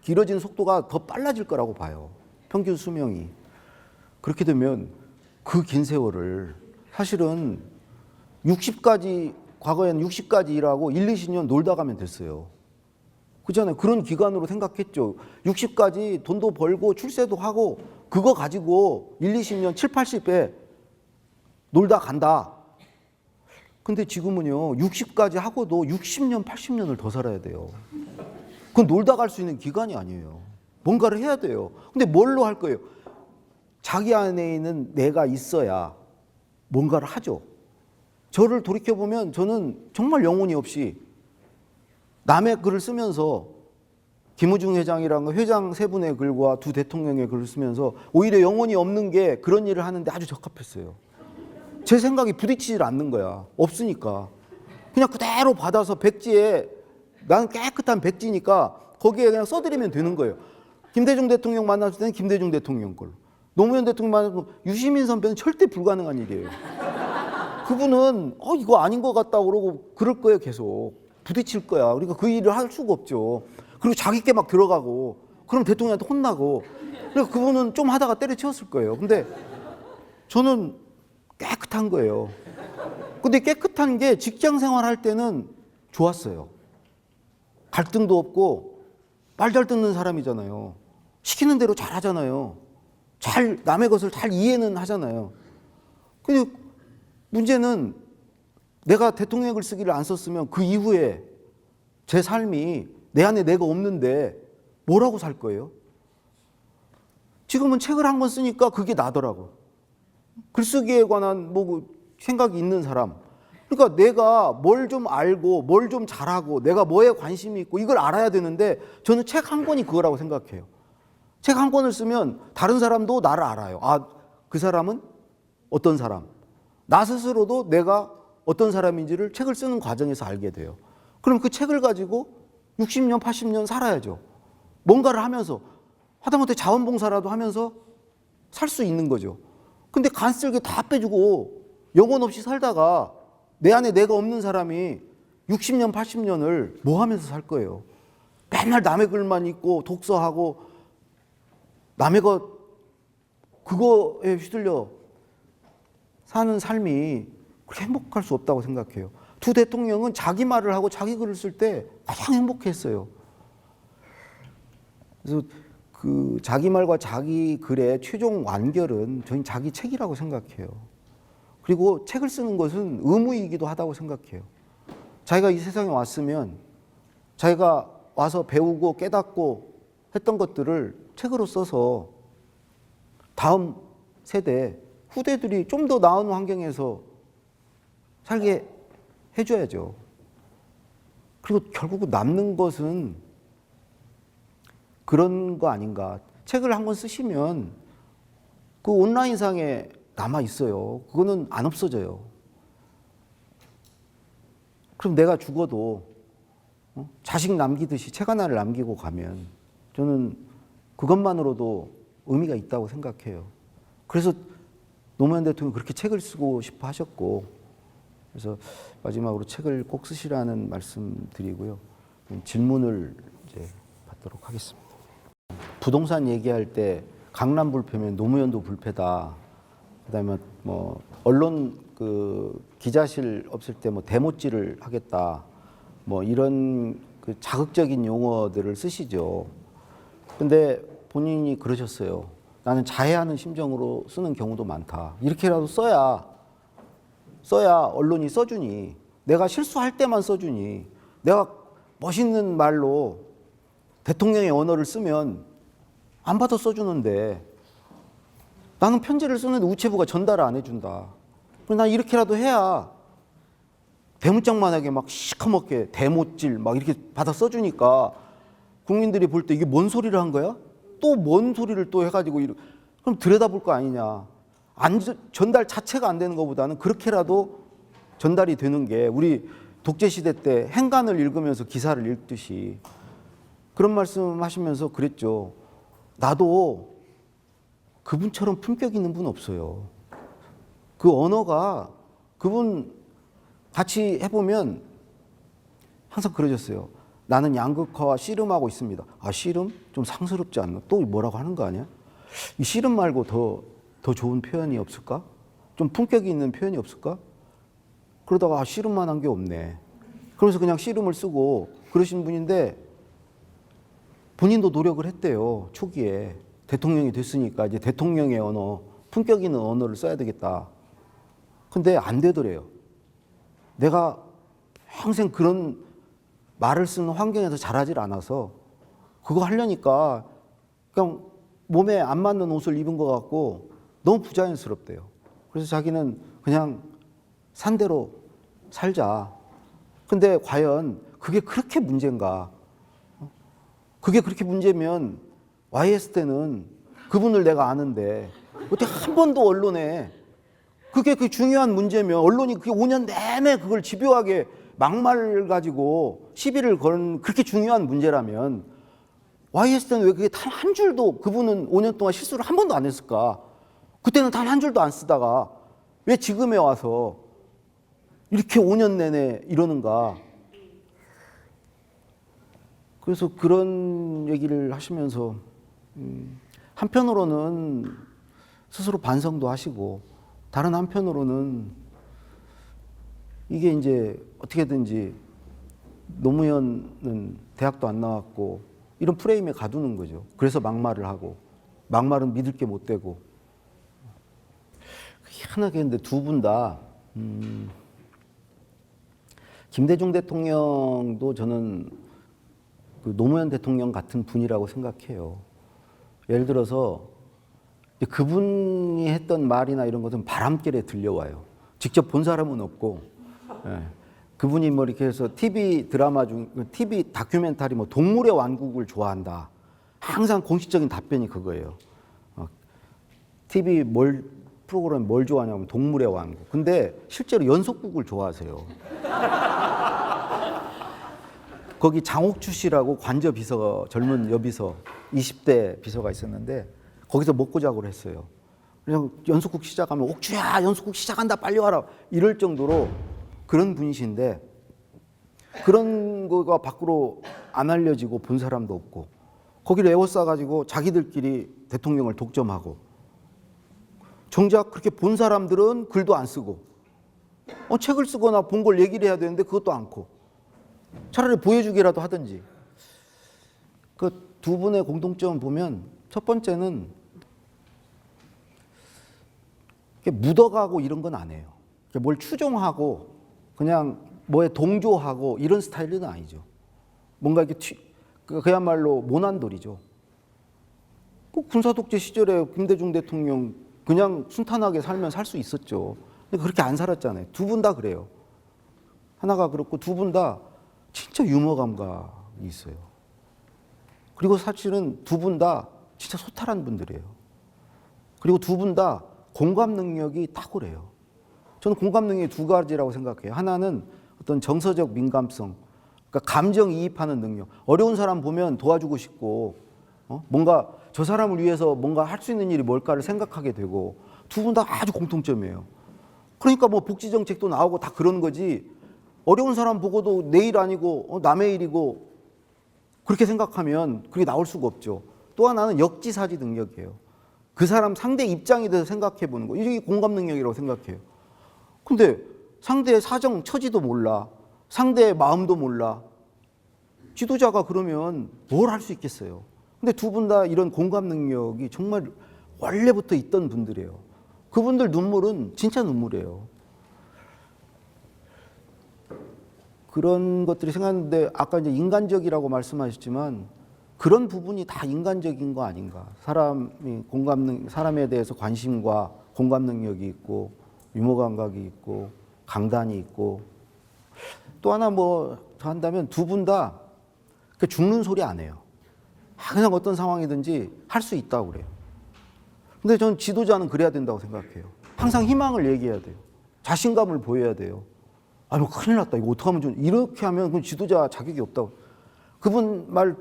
길어진 속도가 더 빨라질 거라고 봐요. 평균 수명이. 그렇게 되면 그 긴 세월을 사실은 60까지, 과거에는 60까지 일하고 1, 20년 놀다 가면 됐어요. 그렇잖아요. 그런 기간으로 생각했죠. 60까지 돈도 벌고 출세도 하고 그거 가지고 1, 20년, 7, 80에 놀다 간다. 근데 지금은요, 60까지 하고도 60년, 80년을 더 살아야 돼요. 그건 놀다 갈 수 있는 기간이 아니에요. 뭔가를 해야 돼요. 근데 뭘로 할 거예요? 자기 안에 있는 내가 있어야 뭔가를 하죠. 저를 돌이켜보면 저는 정말 영혼이 없이 남의 글을 쓰면서, 김우중 회장이랑 회장 세 분의 글과 두 대통령의 글을 쓰면서 오히려 영혼이 없는 게 그런 일을 하는데 아주 적합했어요. 제 생각이 부딪히질 않는 거야. 없으니까. 그냥 그대로 받아서 백지에, 나는 깨끗한 백지니까 거기에 그냥 써드리면 되는 거예요. 김대중 대통령 만났을 때는 김대중 대통령 걸, 노무현 대통령 만났을 때 유시민 선배는 절대 불가능한 일이에요. 그분은 이거 아닌 것 같다고 그러고 그럴 거예요. 계속 부딪힐 거야. 그러니까 그 일을 할 수가 없죠. 그리고 자기께 막 들어가고 그럼 대통령한테 혼나고. 그래서 그분은 좀 하다가 때려치웠을 거예요. 근데 저는 깨끗한 거예요. 근데 깨끗한 게 직장 생활할 때는 좋았어요. 갈등도 없고 말 잘 듣는 사람이잖아요. 시키는 대로 잘 하잖아요. 남의 것을 잘 이해는 하잖아요. 근데 문제는 내가 대통령을 쓰기를 안 썼으면 그 이후에 제 삶이, 내 안에 내가 없는데 뭐라고 살 거예요? 지금은 책을 한 권 쓰니까 그게 나더라고. 글쓰기에 관한 생각이 있는 사람. 그러니까 내가 뭘 좀 알고 뭘 좀 잘하고 내가 뭐에 관심이 있고 이걸 알아야 되는데, 저는 책 한 권이 그거라고 생각해요. 책 한 권을 쓰면 다른 사람도 나를 알아요. 그 사람은 어떤 사람. 나 스스로도 내가 어떤 사람인지를 책을 쓰는 과정에서 알게 돼요. 그럼 그 책을 가지고 60년, 80년 살아야죠. 뭔가를 하면서, 하다못해 자원봉사라도 하면서 살 수 있는 거죠. 근데 간쓸게 다 빼주고 영혼 없이 살다가 내 안에 내가 없는 사람이 60년, 80년을 뭐 하면서 살 거예요? 맨날 남의 글만 읽고 독서하고 남의 그거에 휘둘려 사는 삶이 그렇게 행복할 수 없다고 생각해요. 두 대통령은 자기 말을 하고 자기 글을 쓸 때 가장 행복했어요. 그래서 그 자기 말과 자기 글의 최종 완결은 저는 자기 책이라고 생각해요. 그리고 책을 쓰는 것은 의무이기도 하다고 생각해요. 자기가 이 세상에 왔으면 자기가 와서 배우고 깨닫고 했던 것들을 책으로 써서 다음 세대, 후대들이 좀 더 나은 환경에서 살게 해줘야죠. 그리고 결국 남는 것은 그런 거 아닌가. 책을 한 권 쓰시면 그 온라인상에 남아 있어요. 그거는 안 없어져요. 그럼 내가 죽어도 자식 남기듯이 책 하나를 남기고 가면 저는 그것만으로도 의미가 있다고 생각해요. 그래서 노무현 대통령이 그렇게 책을 쓰고 싶어 하셨고, 그래서 마지막으로 책을 꼭 쓰시라는 말씀 드리고요. 질문을 이제 받도록 하겠습니다. 부동산 얘기할 때 강남 불패면 노무현도 불패다. 그다음에 뭐 언론 그 기자실 없을 때 뭐 데모질을 하겠다. 뭐 이런 그 자극적인 용어들을 쓰시죠. 근데 본인이 그러셨어요. 나는 자해하는 심정으로 쓰는 경우도 많다. 이렇게라도 써야 언론이 써주니. 내가 실수할 때만 써주니. 내가 멋있는 말로 대통령의 언어를 쓰면 안 받아 써주는데 나는 편지를 쓰는데 우체부가 전달을 안 해준다. 그럼 난 이렇게라도 해야 대문짝만하게 막 시커멓게 대못질 막 이렇게 받아 써주니까 국민들이 볼 때 이게 뭔 소리를 한 거야? 또 뭔 소리를 또 해가지고 그럼 들여다볼 거 아니냐. 전달 자체가 안 되는 것보다는 그렇게라도 전달이 되는 게 우리 독재시대 때 행간을 읽으면서 기사를 읽듯이 그런 말씀 하시면서 그랬죠. 나도 그분처럼 품격 있는 분 없어요. 그 언어가 그분 같이 해보면 항상 그러셨어요. 나는 양극화와 씨름하고 있습니다. 아, 씨름? 좀 상스럽지 않나? 또 뭐라고 하는 거 아니야? 이 씨름 말고 더 좋은 표현이 없을까? 좀 품격이 있는 표현이 없을까? 그러다가 씨름만 한 게 없네. 그러면서 그냥 씨름을 쓰고 그러신 분인데 본인도 노력을 했대요. 초기에. 대통령이 됐으니까 이제 대통령의 언어, 품격 있는 언어를 써야 되겠다. 근데 안 되더래요. 내가 평생 그런 말을 쓰는 환경에서 자라질 않아서 그거 하려니까 그냥 몸에 안 맞는 옷을 입은 것 같고 너무 부자연스럽대요. 그래서 자기는 그냥 산 대로 살자. 근데 과연 그게 그렇게 문제인가? 그게 그렇게 문제면 YS 때는 그분을 내가 아는데 어떻게 한 번도 언론에 그게 그 중요한 문제면 언론이 그게 5년 내내 그걸 집요하게 막말 가지고 시비를 거는 그렇게 중요한 문제라면 YS 때는 왜 그게 단 한 줄도 그분은 5년 동안 실수를 한 번도 안 했을까? 그때는 단 한 줄도 안 쓰다가 왜 지금에 와서 이렇게 5년 내내 이러는가? 그래서 그런 얘기를 하시면서 한편으로는 스스로 반성도 하시고 다른 한편으로는 이게 이제 어떻게든지 노무현은 대학도 안 나왔고 이런 프레임에 가두는 거죠. 그래서 막말을 하고 막말은 믿을 게 못 되고 희한하게 했는데 두 분 다 김대중 대통령도 저는 그 노무현 대통령 같은 분이라고 생각해요. 예를 들어서 그분이 했던 말이나 이런 것은 바람결에 들려와요. 직접 본 사람은 없고, 예. 그분이 뭐 이렇게 해서 TV 드라마 중, TV 다큐멘터리 뭐 동물의 왕국을 좋아한다. 항상 공식적인 답변이 그거예요. TV 프로그램 뭘 좋아하냐면 동물의 왕국. 근데 실제로 연속국을 좋아하세요. 거기 장옥주 씨라고 관저 비서, 젊은 여비서, 20대 비서가 있었는데 거기서 먹고 자고를 했어요. 그냥 연속국 시작하면 옥주야 연속국 시작한다 빨리 와라 이럴 정도로 그런 분이신데 그런 거가 밖으로 안 알려지고 본 사람도 없고 거기를 에워싸가지고 자기들끼리 대통령을 독점하고 정작 그렇게 본 사람들은 글도 안 쓰고 책을 쓰거나 본 걸 얘기를 해야 되는데 그것도 않고 차라리 보여주기라도 하든지. 그 두 분의 공통점을 보면 첫 번째는 묻어가고 이런 건 안 해요. 뭘 추종하고 그냥 뭐에 동조하고 이런 스타일은 아니죠. 뭔가 이렇게 그야말로 모난돌이죠. 군사독재 시절에 김대중 대통령 그냥 순탄하게 살면 살 수 있었죠. 근데 그렇게 안 살았잖아요. 두 분 다 그래요. 하나가 그렇고 두 분 다 진짜 유머 감각이 있어요. 그리고 사실은 두 분 다 진짜 소탈한 분들이에요. 그리고 두 분 다 공감 능력이 탁월해요. 저는 공감 능력이 두 가지라고 생각해요. 하나는 어떤 정서적 민감성, 그러니까 감정이입하는 능력. 어려운 사람 보면 도와주고 싶고, 뭔가 저 사람을 위해서 뭔가 할 수 있는 일이 뭘까를 생각하게 되고, 두 분 다 아주 공통점이에요. 그러니까 뭐 복지 정책도 나오고 다 그런 거지. 어려운 사람 보고도 내 일 아니고 남의 일이고 그렇게 생각하면 그게 나올 수가 없죠. 또 하나는 역지사지 능력이에요. 그 사람 상대 입장에 대해서 생각해 보는 거. 이게 공감 능력이라고 생각해요. 근데 상대의 사정, 처지도 몰라. 상대의 마음도 몰라. 지도자가 그러면 뭘 할 수 있겠어요. 근데 두 분 다 이런 공감 능력이 정말 원래부터 있던 분들이에요. 그분들 눈물은 진짜 눈물이에요. 그런 것들이 생각하는데 아까 이제 인간적이라고 말씀하셨지만 그런 부분이 다 인간적인 거 아닌가. 사람에 대해서 관심과 공감 능력이 있고 유머 감각이 있고 강단이 있고 또 하나 뭐 더 한다면 두 분 다 죽는 소리 안 해요. 그냥 어떤 상황이든지 할 수 있다고 그래요. 근데 저는 지도자는 그래야 된다고 생각해요. 항상 희망을 얘기해야 돼요. 자신감을 보여야 돼요. 뭐 큰일 났다. 이거 어떡하면 좀 이렇게 하면 그건 지도자 자격이 없다고. 그분 말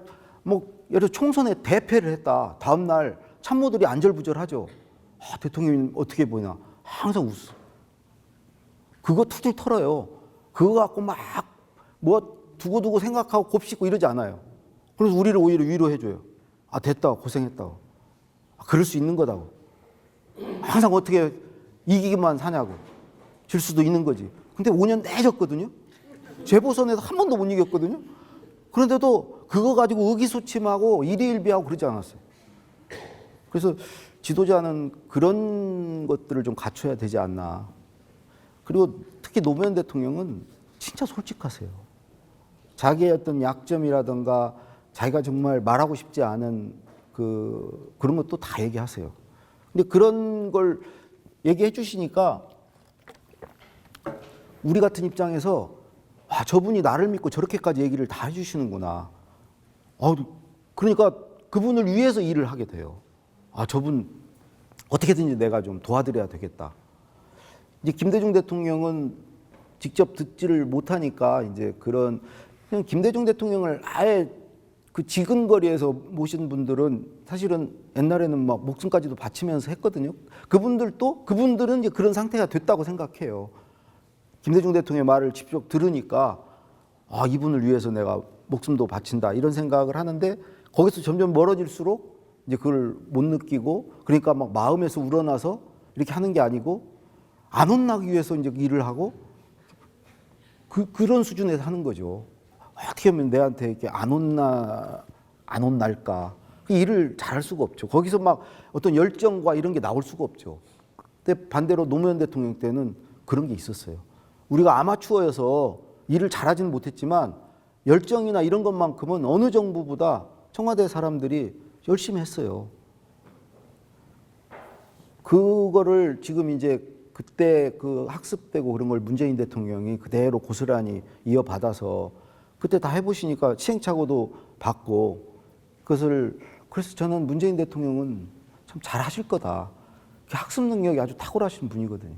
예를 들어 총선에 대패를 했다. 다음 날 참모들이 안절부절하죠. 대통령이 어떻게 보이나. 항상 웃어. 그거 툭툭 털어요. 그거 갖고 막 뭐 두고두고 생각하고 곱씹고 이러지 않아요. 그래서 우리를 오히려 위로해줘요. 됐다. 고생했다고. 그럴 수 있는 거다고. 항상 어떻게 이기기만 사냐고. 질 수도 있는 거지. 근데 5년 내줬거든요. 재보선에서 한 번도 못 이겼거든요. 그런데도 그거 가지고 의기소침하고 일희일비하고 그러지 않았어요. 그래서 지도자는 그런 것들을 좀 갖춰야 되지 않나. 그리고 특히 노무현 대통령은 진짜 솔직하세요. 자기의 어떤 약점이라든가 자기가 정말 말하고 싶지 않은 그런 것도 다 얘기하세요. 근데 그런 걸 얘기해 주시니까 우리 같은 입장에서 저분이 나를 믿고 저렇게까지 얘기를 다 해주시는구나. 그러니까 그분을 위해서 일을 하게 돼요. 저분 어떻게든지 내가 좀 도와드려야 되겠다. 이제 김대중 대통령은 직접 듣지를 못하니까 이제 그냥 김대중 대통령을 아예 그 지근거리에서 모신 분들은 사실은 옛날에는 막 목숨까지도 바치면서 했거든요. 그분들은 이제 그런 상태가 됐다고 생각해요. 김대중 대통령의 말을 직접 들으니까 이분을 위해서 내가 목숨도 바친다 이런 생각을 하는데 거기서 점점 멀어질수록 이제 그걸 못 느끼고 그러니까 막 마음에서 우러나서 이렇게 하는 게 아니고 안 혼나기 위해서 이제 일을 하고 그런 수준에서 하는 거죠. 어떻게 하면 내한테 이렇게 안 혼날까? 그 일을 잘할 수가 없죠. 거기서 막 어떤 열정과 이런 게 나올 수가 없죠. 근데 반대로 노무현 대통령 때는 그런 게 있었어요. 우리가 아마추어여서 일을 잘하지는 못했지만 열정이나 이런 것만큼은 어느 정부보다 청와대 사람들이 열심히 했어요. 그거를 지금 이제 그때 그 학습되고 그런 걸 문재인 대통령이 그대로 고스란히 이어받아서 그때 다 해보시니까 시행착오도 받고 그래서 저는 문재인 대통령은 참 잘하실 거다. 학습 능력이 아주 탁월하신 분이거든요.